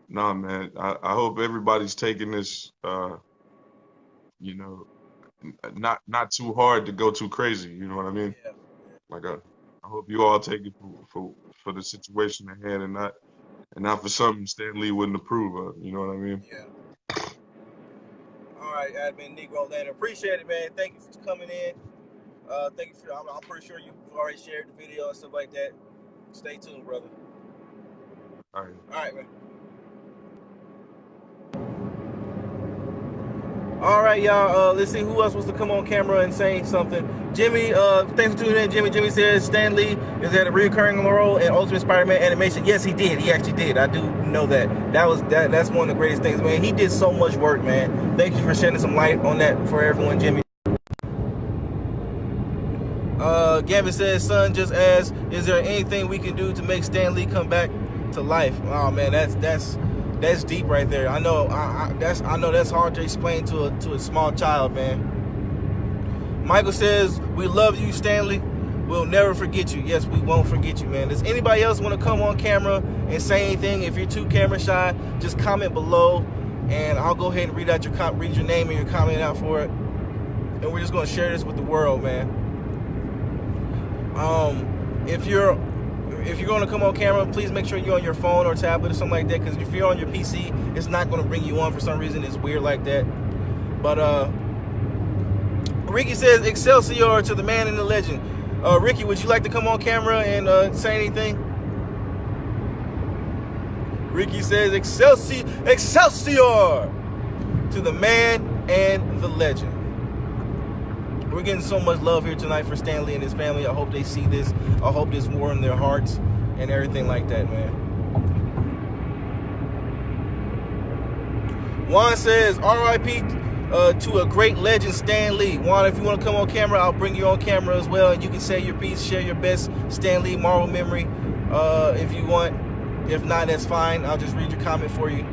Nah, man, I hope everybody's taking this, you know, not too hard to go too crazy. You know what I mean? Yeah, Like, I hope you all take it for the situation at hand, and not for something Stan Lee wouldn't approve of. You know what I mean? yeah. All right, Admin Negro Lantern. Appreciate it, man. Thank you for coming in. Thank you for. I'm pretty sure you've already shared the video and stuff like that. Stay tuned, brother. All right. All right, man. All right, y'all. Let's see who else wants to come on camera and say something. Jimmy, thanks for tuning in. Jimmy says Stan Lee has had a recurring role in Ultimate Spider-Man animation. Yes, he did. He actually did. I do know that's one of the greatest things, man. He did so much work, man. Thank you for shedding some light on that for everyone, Jimmy. Gavin says, son just asked, is there anything we can do to make Stan Lee come back to life? Oh man, that's deep right there. I know that's hard to explain to a small child, man. Michael says, we love you, Stanley. We'll never forget you. Yes, we won't forget you, man. Does anybody else want to come on camera and say anything? If you're too camera shy, just comment below, and I'll go ahead and read your name and your comment out for it. And we're just going to share this with the world, man. If you're going to come on camera, please make sure you're on your phone or tablet or something like that, because if you're on your PC, it's not going to bring you on for some reason. It's weird like that. But Ricky says, Excelsior to the man and the legend. Ricky, would you like to come on camera and say anything? Ricky says, Excelsior to the man and the legend. We're getting so much love here tonight for Stan Lee and his family. I hope they see this. I hope this warms their hearts and everything like that, man. Juan says, R.I.P. To a great legend, Stan Lee. Juan, if you want to come on camera, I'll bring you on camera as well, and you can say your piece, share your best Stan Lee Marvel memory if you want. If not, that's fine. I'll just read your comment for you.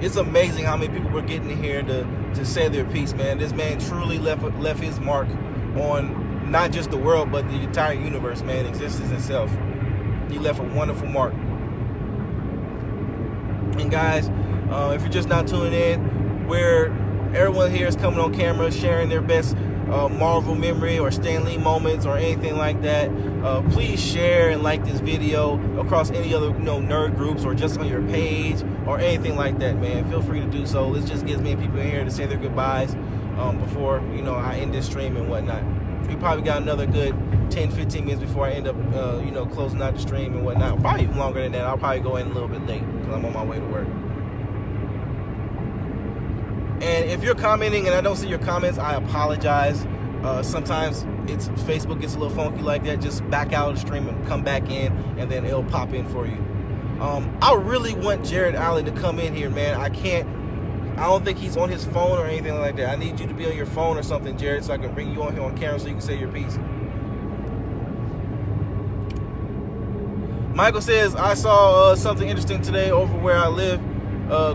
It's amazing how many people were getting in here to say their piece, man. This man truly left his mark on not just the world, but the entire universe, man, existence itself. He left a wonderful mark. And guys, if you're just now tuning in, where everyone here is coming on camera, sharing their best Marvel memory or Stan Lee moments or anything like that, please share and like this video across any other nerd groups or just on your page or anything like that, man. Feel free to do so. This just gives me people in here to say their goodbyes before I end this stream and whatnot. We probably got another good 10-15 minutes before I end up closing out the stream and whatnot. Probably even longer than that. I'll probably go in a little bit late because I'm on my way to work. And if you're commenting and I don't see your comments, I apologize. Sometimes Facebook gets a little funky like that. Just back out of the stream and come back in, and then it'll pop in for you. I really want Jared Allen to come in here, man. I don't think he's on his phone or anything like that. I need you to be on your phone or something, Jared, so I can bring you on here on camera so you can say your piece. Michael says, I saw something interesting today over where I live.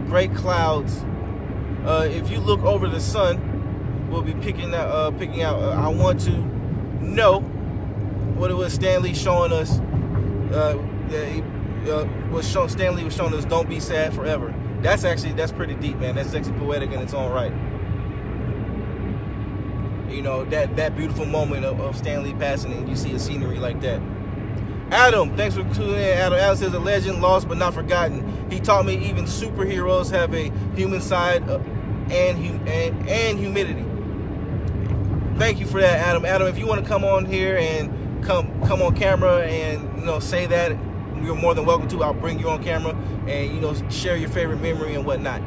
Great clouds. If you look over the sun, we'll be picking out. I want to know what it was Stan Lee showing us. Stan Lee was showing us, don't be sad forever. That's pretty deep, man. That's actually poetic in its own right. That beautiful moment of Stan Lee passing, and you see a scenery like that. Adam, thanks for tuning in. Adam says, a legend lost but not forgotten. He taught me even superheroes have a human side and humidity. Thank you for that, Adam. Adam, if you want to come on here and come on camera and say that, you're more than welcome to. I'll bring you on camera and share your favorite memory and whatnot.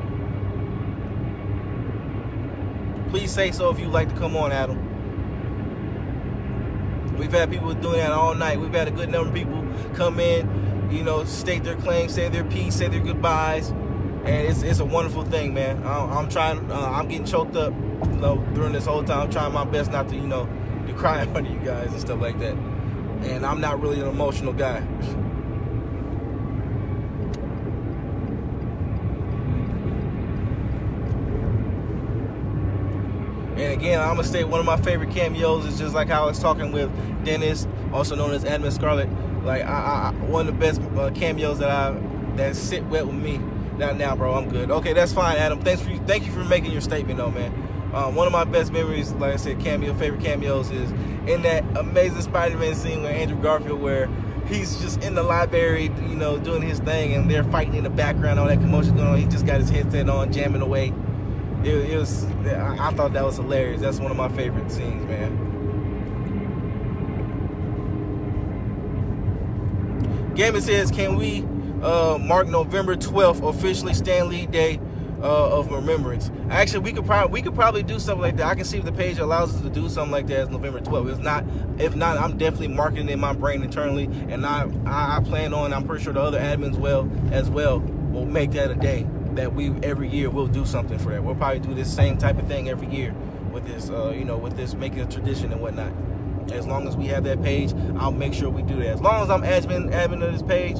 Please say so if you'd like to come on, Adam. We've had people doing that all night. We've had a good number of people come in, state their claims, say their piece, say their goodbyes, and it's a wonderful thing, man. I'm trying. I'm getting choked up, during this whole time. I'm trying my best not to, to cry in front of you guys and stuff like that. And I'm not really an emotional guy. And again, I'm gonna say one of my favorite cameos is just like how I was talking with Dennis, also known as Admin Scarlett. Like one of the best cameos that sit well with me. Now, bro, I'm good. Okay, that's fine, Adam. Thank you for making your statement, though, man. One of my best memories, like I said, favorite cameos is in that Amazing Spider-Man scene with Andrew Garfield, where he's just in the library, doing his thing, and they're fighting in the background, all that commotion going on. He just got his headset on, jamming away. I thought that was hilarious. That's one of my favorite scenes, man. Gambit says, can we mark November 12th officially Stan Lee Day of remembrance. Actually, we could probably do something like that. I can see if the page allows us to do something like that as November 12th. If not, I'm definitely marking it in my brain internally, and I plan on. I'm pretty sure the other admins will make that a day that we every year we'll do something for that. We'll probably do this same type of thing every year with this, with this making a tradition and whatnot. As long as we have that page, I'll make sure we do that. As long as I'm admin of this page,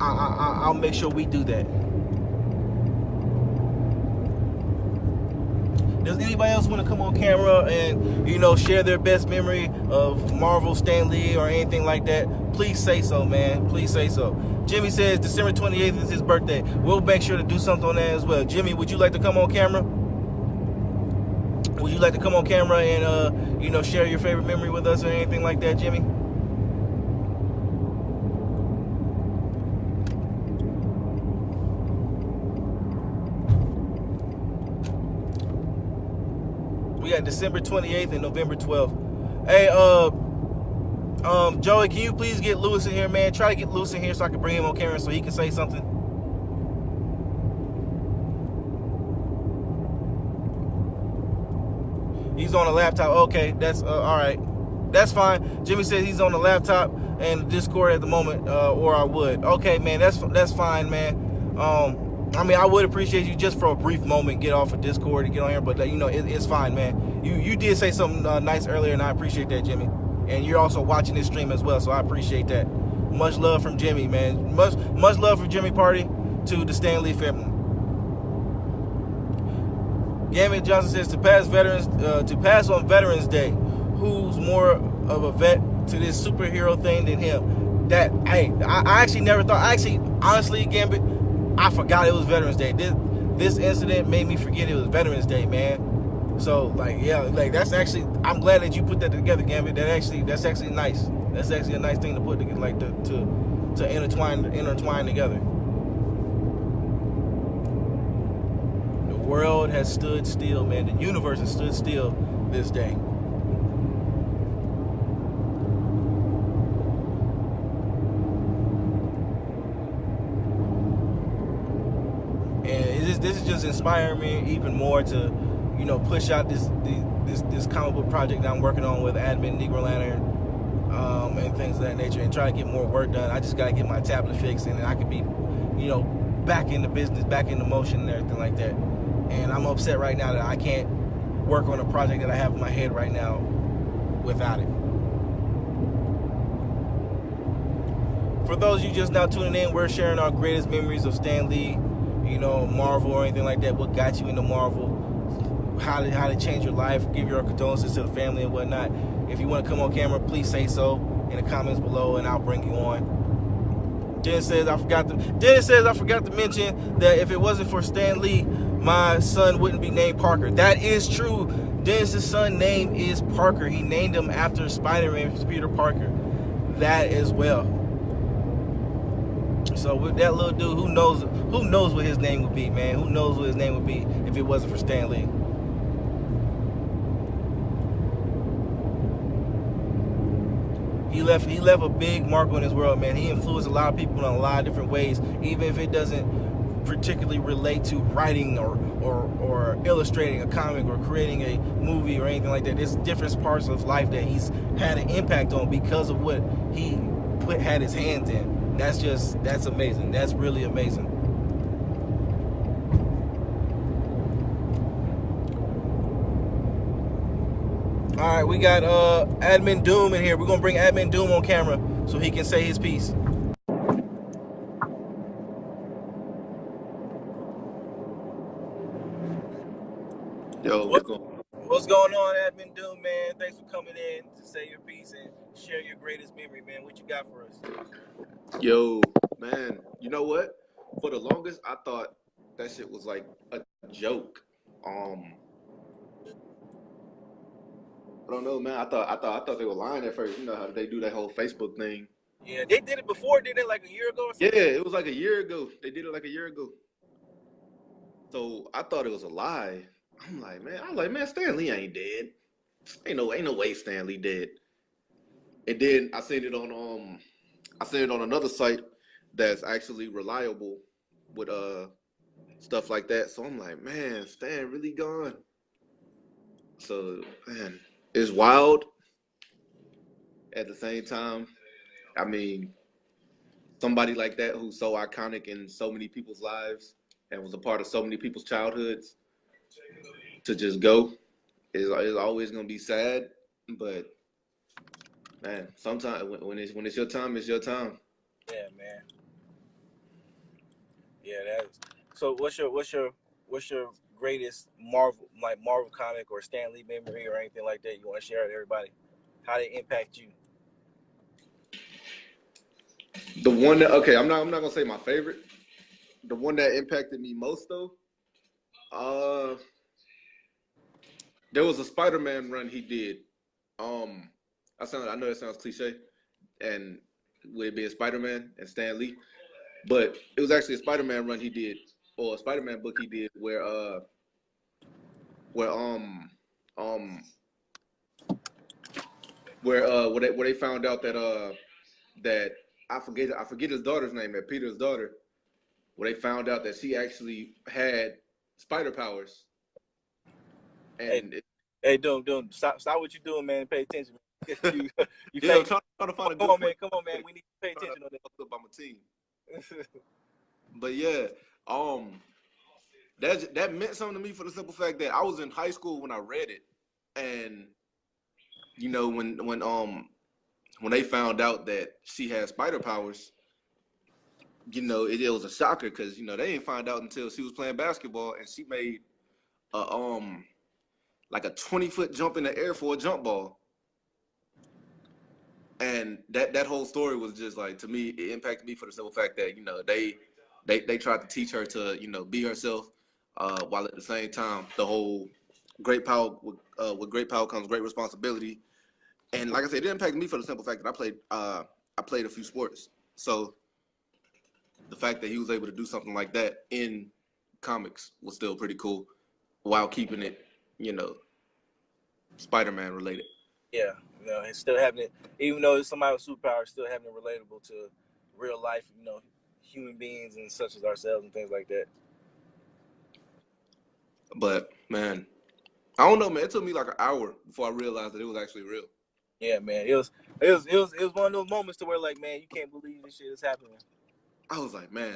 I'll make sure we do that. Does anybody else want to come on camera and, share their best memory of Marvel, Stan Lee, or anything like that? Please say so, man. Please say so. Jimmy says December 28th is his birthday. We'll make sure to do something on that as well. Jimmy, would you like to come on camera? Would you like to come on camera and, share your favorite memory with us or anything like that, Jimmy? We got December 28th and November 12th. Hey, Joey, can you please get Lewis in here, man? Try to get Lewis in here so I can bring him on camera so he can say something. He's on a laptop. Okay, that's all right. That's fine. Jimmy says he's on the laptop and Discord at the moment, or I would. Okay, man, that's fine, man. I would appreciate you just for a brief moment get off of Discord and get on here, but it's fine, man. You did say something nice earlier, and I appreciate that, Jimmy. And you're also watching this stream as well, so I appreciate that. Much love from Jimmy, man. Much love from Jimmy Party to the Stan Lee family. Gambit Johnson says to pass on Veterans Day, who's more of a vet to this superhero thing than him? I actually never thought. Honestly, Gambit, I forgot it was Veterans Day. This incident made me forget it was Veterans Day, man. So that's actually, I'm glad that you put that together, Gambit. That's actually nice. That's actually a nice thing to put together, to intertwine together. The world has stood still, man. The universe has stood still this day. And this is just inspiring me even more to, push out this comic book project that I'm working on with Admin Negro Lantern, and things of that nature, and try to get more work done. I just gotta get my tablet fixed, and then I could be, back into business, back into motion, and everything like that. And I'm upset right now that I can't work on a project that I have in my head right now without it. For those of you just now tuning in, we're sharing our greatest memories of Stan Lee, Marvel or anything like that. What got you into Marvel? How to change your life? Give your condolences to the family and whatnot. If you want to come on camera, please say so in the comments below, and I'll bring you on. Dennis says I forgot to mention that if it wasn't for Stan Lee, my son wouldn't be named Parker. That is true. Dennis's son's name is Parker. He named him after Spider-Man, Peter Parker. That as well. So with that little dude, who knows what his name would be, man? Who knows what his name would be if it wasn't for Stan Lee? He left a big mark on his world, man. He influenced a lot of people in a lot of different ways, even if it doesn't particularly relate to writing or illustrating a comic or creating a movie or anything like that. There's different parts of life that he's had an impact on because of what he had his hands in. That's amazing. That's really amazing. All right, we got Admin Doom in here. We're gonna bring Admin Doom on camera so he can say his piece. Yo, What's going on, Admin Doom, man? Thanks for coming in to say your piece and share your greatest memory, man. What you got for us? Yo, man, you know what? For the longest, I thought that shit was like a joke. I don't know, man. I thought they were lying at first. You know how they do that whole Facebook thing. Yeah, they did it before. Did it like a year ago or something? Yeah, it was like a year ago. They did it like a year ago. So I thought it was a lie. I'm like, man, Stan Lee ain't dead. Ain't no way Stan Lee dead. And then I seen it on another site that's actually reliable with stuff like that. So I'm like, man, Stan really gone. So man, it's wild. At the same time, I mean, somebody like that who's so iconic in so many people's lives and was a part of so many people's childhoods to just go is always gonna be sad. But man, sometimes when it's your time, it's your time. Yeah, man. Yeah, that's so. What's your greatest Marvel comic or Stan Lee memory or anything like that you want to share with everybody? How they impact you? The one that I'm not gonna say my favorite. The one that impacted me most though, there was a Spider-Man run he did. I know that sounds cliche, and with it being Spider-Man and Stan Lee, but it was actually a Spider-Man run he did, or a Spider-Man book he did, where they found out that I forget his daughter's name, that Peter's daughter, where they found out that she actually had spider powers, and Hey, Doom, stop what you're doing, man. Pay attention. you yeah, I'm trying to find a good. Come on, man. We need to pay attention on that. Up on my team. But yeah, that meant something to me for the simple fact that I was in high school when I read it, and you know when they found out that she had spider powers, you know it was a shocker because you know they didn't find out until she was playing basketball and she made a like a 20-foot jump in the air for a jump ball. And that whole story was just like, to me, it impacted me for the simple fact that, you know, they tried to teach her to, you know, be herself, while at the same time, the whole great power, with great power comes great responsibility. And like I said, it impacted me for the simple fact that I played a few sports. So the fact that he was able to do something like that in comics was still pretty cool while keeping it, you know, Spider-Man related. Yeah, you know, it's still having it, even though it's somebody with superpowers, still having it relatable to real life, you know, human beings and such as ourselves and things like that. But man, I don't know, man. It took me like an hour before I realized that it was actually real. Yeah, man. It was one of those moments to where like, man, you can't believe this shit is happening. I was like, man,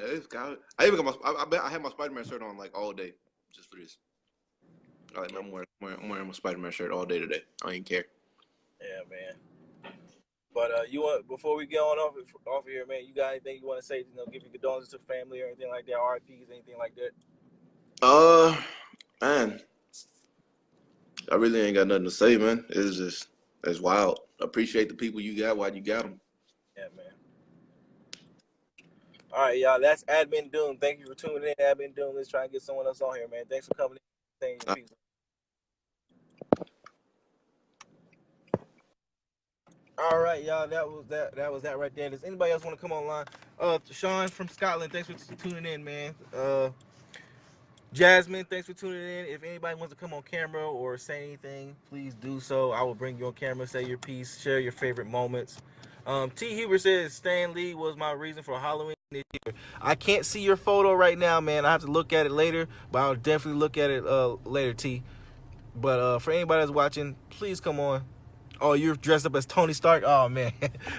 I even got I had my Spider-Man shirt on like all day just for this. Like, I'm wearing my Spider-Man shirt all day today. I don't even care. Yeah, man. But you want, before we get on off of here, man, you got anything you want to say? You know, give your condolences to family or anything like that, RIPs, anything like that? Man, I really ain't got nothing to say, man. It's wild. Appreciate the people you got while you got them. Yeah, man. All right, y'all. That's Admin Doom. Thank you for tuning in, Admin Doom. Let's try and get someone else on here, man. Thanks for coming in. Saying your piece. All right, y'all. That was that right there. Does anybody else want to come online? Sean from Scotland. Thanks for tuning in, man. Jasmine, thanks for tuning in. If anybody wants to come on camera or say anything, please do so. I will bring you on camera, say your piece, share your favorite moments. T. Huber says Stan Lee was my reason for Halloween this year. I can't see your photo right now, man. I have to look at it later, but I'll definitely look at it later, T. But for anybody that's watching, please come on. Oh, you're dressed up as Tony Stark? Oh, man.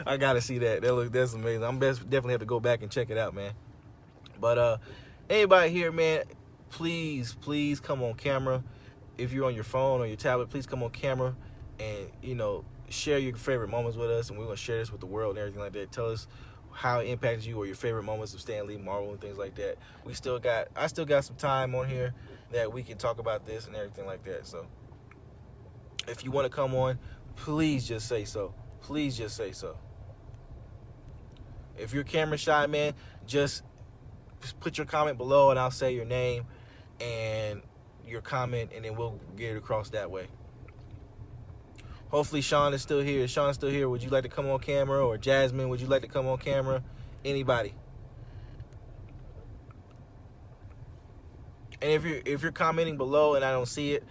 I got to see that. That's amazing. I'm definitely have to go back and check it out, man. But anybody here, man, please come on camera. If you're on your phone or your tablet, please come on camera and, you know, share your favorite moments with us, and we're going to share this with the world and everything like that. Tell us how it impacted you or your favorite moments of Stan Lee, Marvel, and things like that. I still got some time on here that we can talk about this and everything like that. So if you want to come on, please just say so. Please just say so. If you're camera shy, man, just put your comment below and I'll say your name and your comment, and then we'll get it across that way. Hopefully Sean is still here. Is Sean still here? Would you like to come on camera? Or Jasmine, would you like to come on camera? Anybody? And if you're commenting below and I don't see it,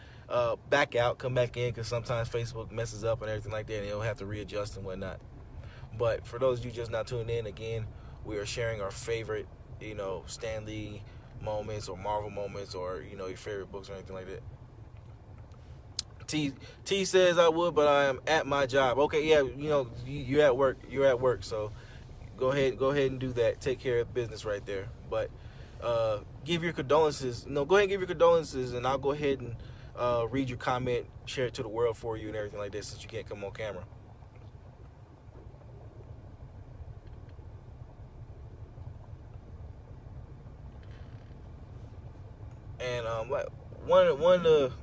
back out, come back in, because sometimes Facebook messes up and everything like that, and it'll have to readjust and whatnot. But for those of you just not tuning in, again, we are sharing our favorite, you know, Stan Lee, moments or Marvel moments or your favorite books or anything like that. T says I would, but I am at my job. Okay, yeah, you're at work. You're at work, so go ahead and do that. Take care of business right there. But give your condolences. No, go ahead and give your condolences, and I'll go ahead and read your comment, share it to the world for you, and everything like that. Since you can't come on camera. And one of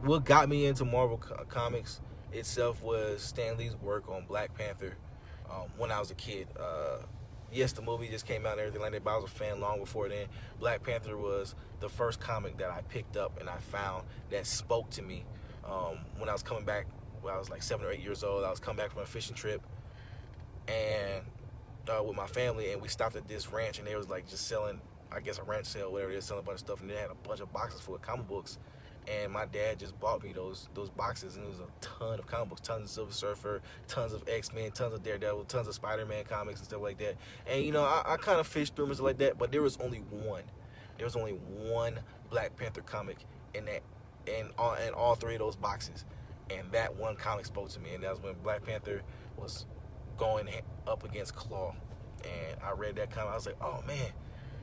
what got me into Marvel comics itself was Stan Lee's work on Black Panther when I was a kid. Yes, the movie just came out and everything like that, but I was a fan long before then. Black Panther was the first comic that I picked up and I found that spoke to me when I was coming back. When I was like 7 or 8 years old, I was coming back from a fishing trip and with my family, and we stopped at this ranch, and they was like just selling, I guess a ranch sale, whatever it is, selling a bunch of stuff, and they had a bunch of boxes full of comic books. And my dad just bought me those boxes, and it was a ton of comic books, tons of Silver Surfer, tons of X-Men, tons of Daredevil, tons of Spider-Man comics and stuff like that. And I kind of fished through them and stuff like that, but there was only one. There was only one Black Panther comic in that, in all three of those boxes, and that one comic spoke to me, and that was when Black Panther was going up against Claw, and I read that comic. I was like, oh man.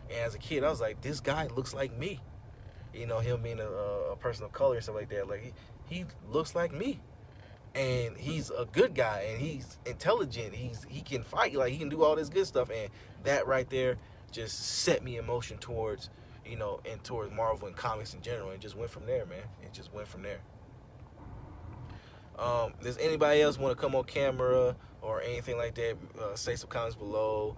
And as a kid, I was like, this guy looks like me. Him being a person of color and stuff like that. Like he looks like me, and he's a good guy, and he's intelligent. He can fight. Like he can do all this good stuff, and that right there just set me in motion towards and towards Marvel and comics in general, and just went from there, man. It just went from there. Does anybody else want to come on camera or anything like that? Say some comments below.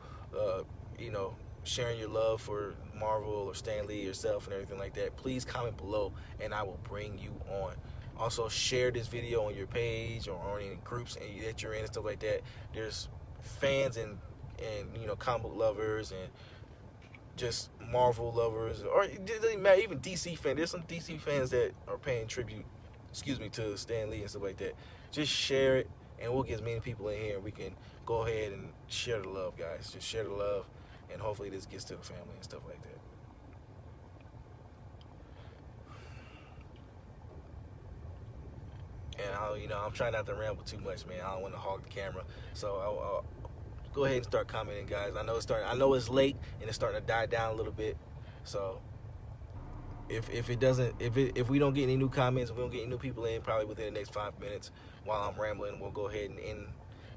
Sharing your love for Marvel or Stan Lee yourself and everything like that. Please comment below, and I will bring you on. Also, share this video on your page or on any groups that you're in and stuff like that. There's fans and comic book lovers and just Marvel lovers, or it doesn't matter, even DC fans. There's some DC fans that are paying tribute, to Stan Lee and stuff like that. Just share it, and we'll get as many people in here, and we can go ahead and share the love, guys. Just share the love, and hopefully this gets to the family and stuff like that. And I'm trying not to ramble too much, man. I don't want to hog the camera, so I'll go ahead and start commenting, guys. I know it's late and it's starting to die down a little bit, so if we don't get any new comments, we don't get any new people in probably within the next 5 minutes while I'm rambling, we'll go ahead and end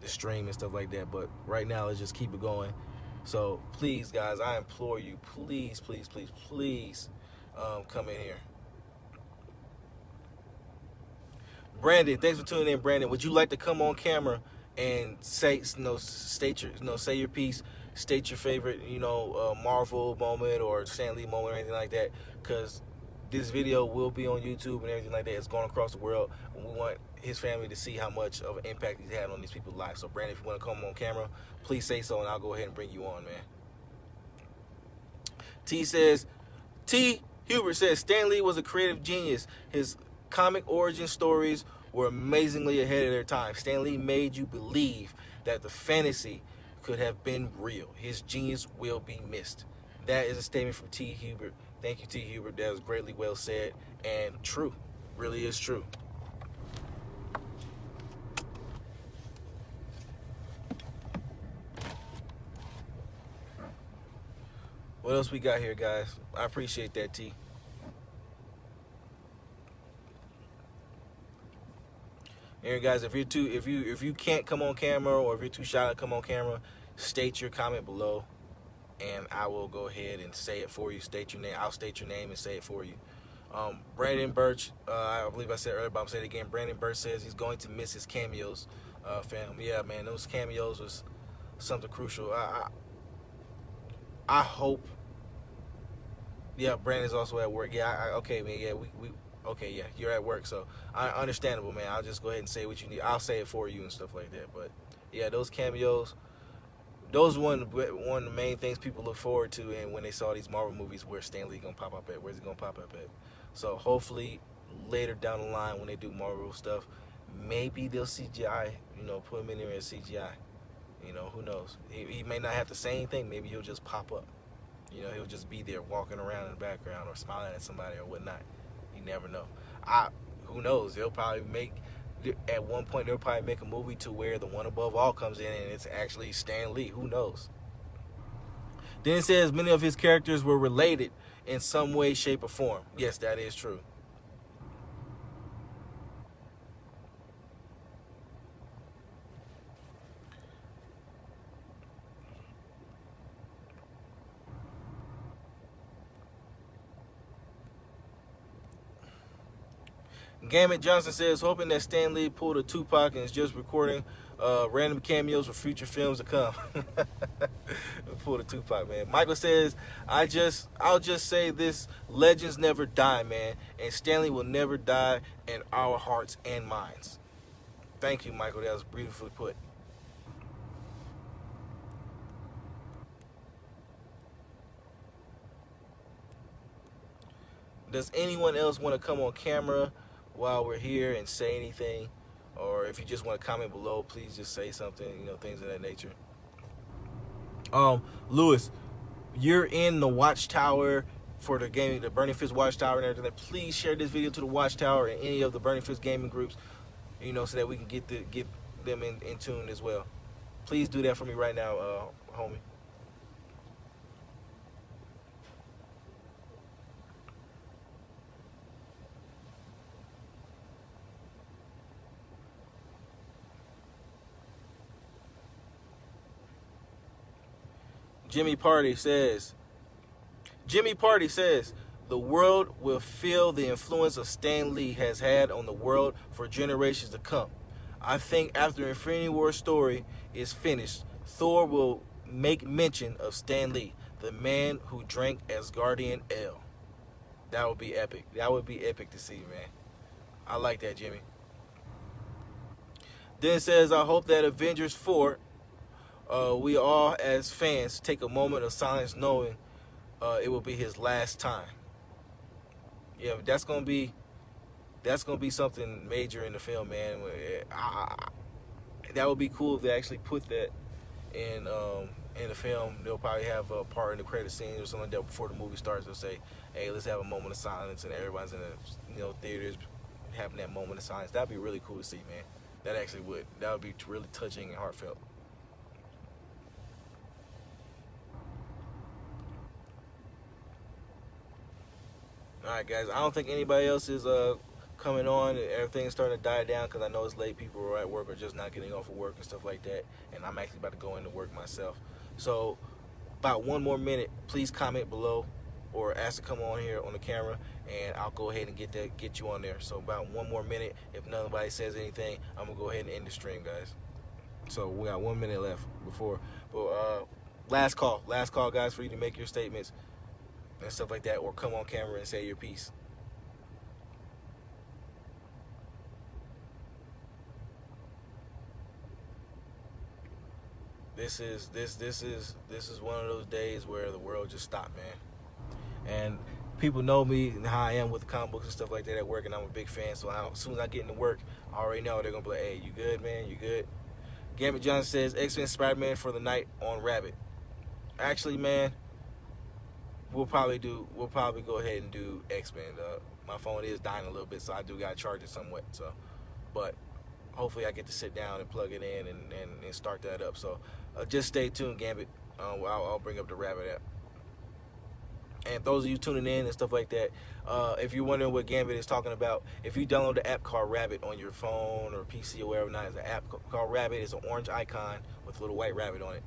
the stream and stuff like that. But right now, let's just keep it going. So please, guys, I implore you, please, come in here. Brandon, thanks for tuning in. Brandon, would you like to come on camera and say your piece, state your favorite Marvel moment or Stan Lee moment or anything like that? Because this video will be on YouTube and everything like that. It's going across the world, and we want his family to see how much of an impact he's had on these people's lives. So Brandon, if you want to come on camera, please say so, and I'll go ahead and bring you on, man. T. Hubert says Stan Lee was a creative genius. His comic origin stories were amazingly ahead of their time. Stan Lee made you believe that the fantasy could have been real. His genius will be missed. That is a statement from T. Hubert. Thank you, T. Hubert. That was greatly well said and true. Really is true. What else we got here, guys? I appreciate that, T. Here, guys, if you can't come on camera, or if you're too shy to come on camera, state your comment below, and I will go ahead and say it for you. State your name. I'll state your name and say it for you. Brandon Birch, I believe I said earlier, but I'm saying it again. Brandon Birch says he's going to miss his cameos, fam. Yeah, man, those cameos was something crucial. I hope. Yeah, Brandon's also at work. Yeah, okay, man. Yeah, we okay, yeah, you're at work, so understandable, man. I'll just go ahead and say what you need. I'll say it for you and stuff like that. But yeah, those cameos, those are one of the main things people look forward to, and when they saw these Marvel movies, where's Stan Lee gonna pop up at? Where's he gonna pop up at? So hopefully later down the line when they do Marvel stuff, maybe they'll CGI, put him in there as CGI. Who knows? He may not have to say anything. Maybe he'll just pop up. You know, he'll just be there walking around in the background or smiling at somebody or whatnot. You never know. Who knows? They'll probably make, at one point they'll probably make a movie to where the one above all comes in and it's actually Stan Lee. Who knows? Then it says many of his characters were related in some way, shape, or form. Yes, that is true. Gambit Johnson says, hoping that Stan Lee pulled a Tupac and is just recording random cameos for future films to come. Pulled a Tupac, man. Michael says, I'll just say this: legends never die, man, and Stan Lee will never die in our hearts and minds. Thank you, Michael. That was beautifully put. Does anyone else want to come on camera while we're here and say anything? Or if you just want to comment below, please just say something, you know, things of that nature. Lewis, you're in the Watchtower for the gaming, the Burning Fist Watchtower and everything. Please share this video to the Watchtower and any of the Burning Fist gaming groups, you know, so that we can get them in tune as well. Please do that for me right now, homie. Jimmy Party says, the world will feel the influence of Stan Lee has had on the world for generations to come. I think after Infinity War story is finished, Thor will make mention of Stan Lee, the man who drank Asgardian ale. That would be epic. That would be epic to see, man. I like that, Jimmy. Then it says, I hope that Avengers 4, we all as fans take a moment of silence knowing it will be his last time. Yeah, that's gonna be something major in the film, man. That would be cool if they actually put that in the film. They'll probably have a part in the credit scene or something like that before the movie starts. They'll say, "Hey, let's have a moment of silence," and everybody's in the theaters having that moment of silence. That'd be really cool to see, man. That actually would. That would be really touching and heartfelt. All right, guys. I don't think anybody else is coming on. Everything's starting to die down because I know it's late. People are at work or just not getting off of work and stuff like that. And I'm actually about to go into work myself. So about one more minute, please comment below or ask to come on here on the camera, and I'll go ahead and get you on there. So about one more minute. If nobody says anything, I'm gonna go ahead and end the stream, guys. So we got 1 minute left before. But last call, guys, for you to make your statements and stuff like that, or come on camera and say your piece. This is one of those days where the world just stopped, man. And people know me and how I am with the comic books and stuff like that at work, and I'm a big fan. So as soon as I get into work, I already know they're gonna be like, "Hey, you good, man? You good?" Gambit Johnson says, X-Men Spider-Man for the night on Rabbit. Actually, man, we'll probably go ahead and do X-Men. My phone is dying a little bit, so I do gotta charge it somewhat. So, but hopefully I get to sit down and plug it in and start that up. So just stay tuned, Gambit. I'll bring up the Rabbit app. And those of you tuning in and stuff like that, if you're wondering what Gambit is talking about, if you download the app called Rabbit on your phone or PC or wherever, not, it's an app called Rabbit. It's an orange icon with a little white rabbit on it.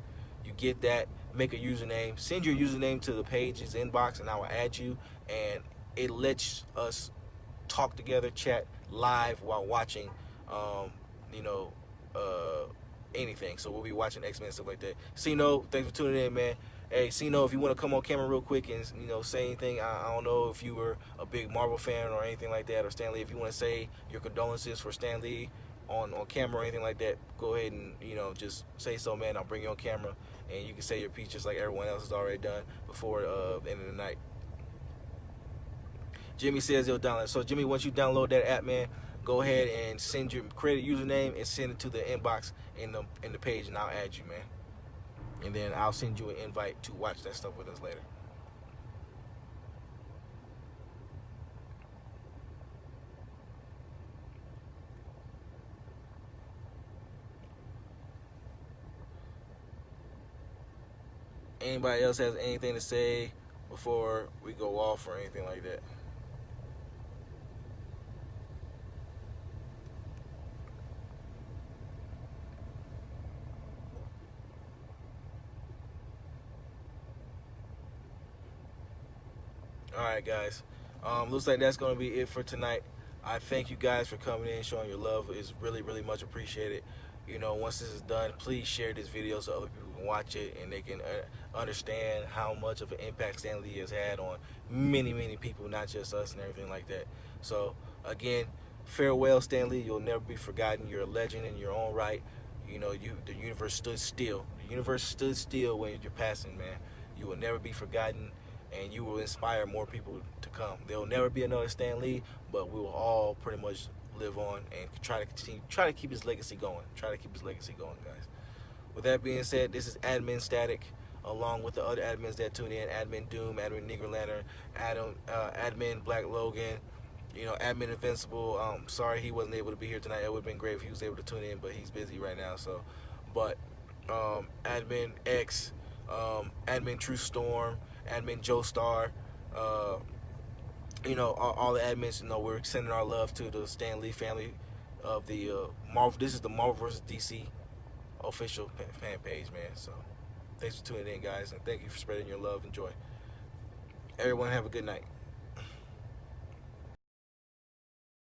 You get that, make a username, send your username to the page's inbox, and I will add you. And it lets us talk together, chat live while watching, anything. So we'll be watching X-Men, stuff like that. Cino, thanks for tuning in, man. Hey, Cino, if you want to come on camera real quick and say anything, I don't know if you were a big Marvel fan or anything like that, or Stan Lee. If you want to say your condolences for Stan Lee on camera or anything like that, go ahead and just say so, man. I'll bring you on camera, and you can say your piece just like everyone else has already done before the end of the night. Jimmy says he'll download. So Jimmy, once you download that app, man, go ahead and send your credit username and send it to the inbox in the page, and I'll add you, man. And then I'll send you an invite to watch that stuff with us later. Anybody else has anything to say before we go off or anything like that? All right, guys. Looks like that's going to be it for tonight. I thank you guys for coming in, showing your love. It's really, really much appreciated. You know, once this is done, please share this video so other people can watch it and they can understand how much of an impact Stan Lee has had on many, many people, not just us and everything like that. So, again, farewell, Stan Lee. You'll never be forgotten. You're a legend in your own right. You know, the universe stood still. The universe stood still when you're passing, man. You will never be forgotten, and you will inspire more people to come. There will never be another Stan Lee, but we will all pretty much live on and try to keep his legacy going. Try to keep his legacy going, guys. With that being said, this is Admin Static, along with the other admins that tune in: Admin Doom, Admin Negro Lantern, Admin Black Logan, you know, Admin Invincible. Sorry he wasn't able to be here tonight. It would have been great if he was able to tune in, but he's busy right now. So, but Admin X, Admin True Storm, Admin Joe Star, you know, all the admins. You know, we're sending our love to the Stan Lee family of the Marvel. This is the Marvel vs. DC official fan page, man. So thanks for tuning in, guys, and thank you for spreading your love and joy. Everyone have a good night.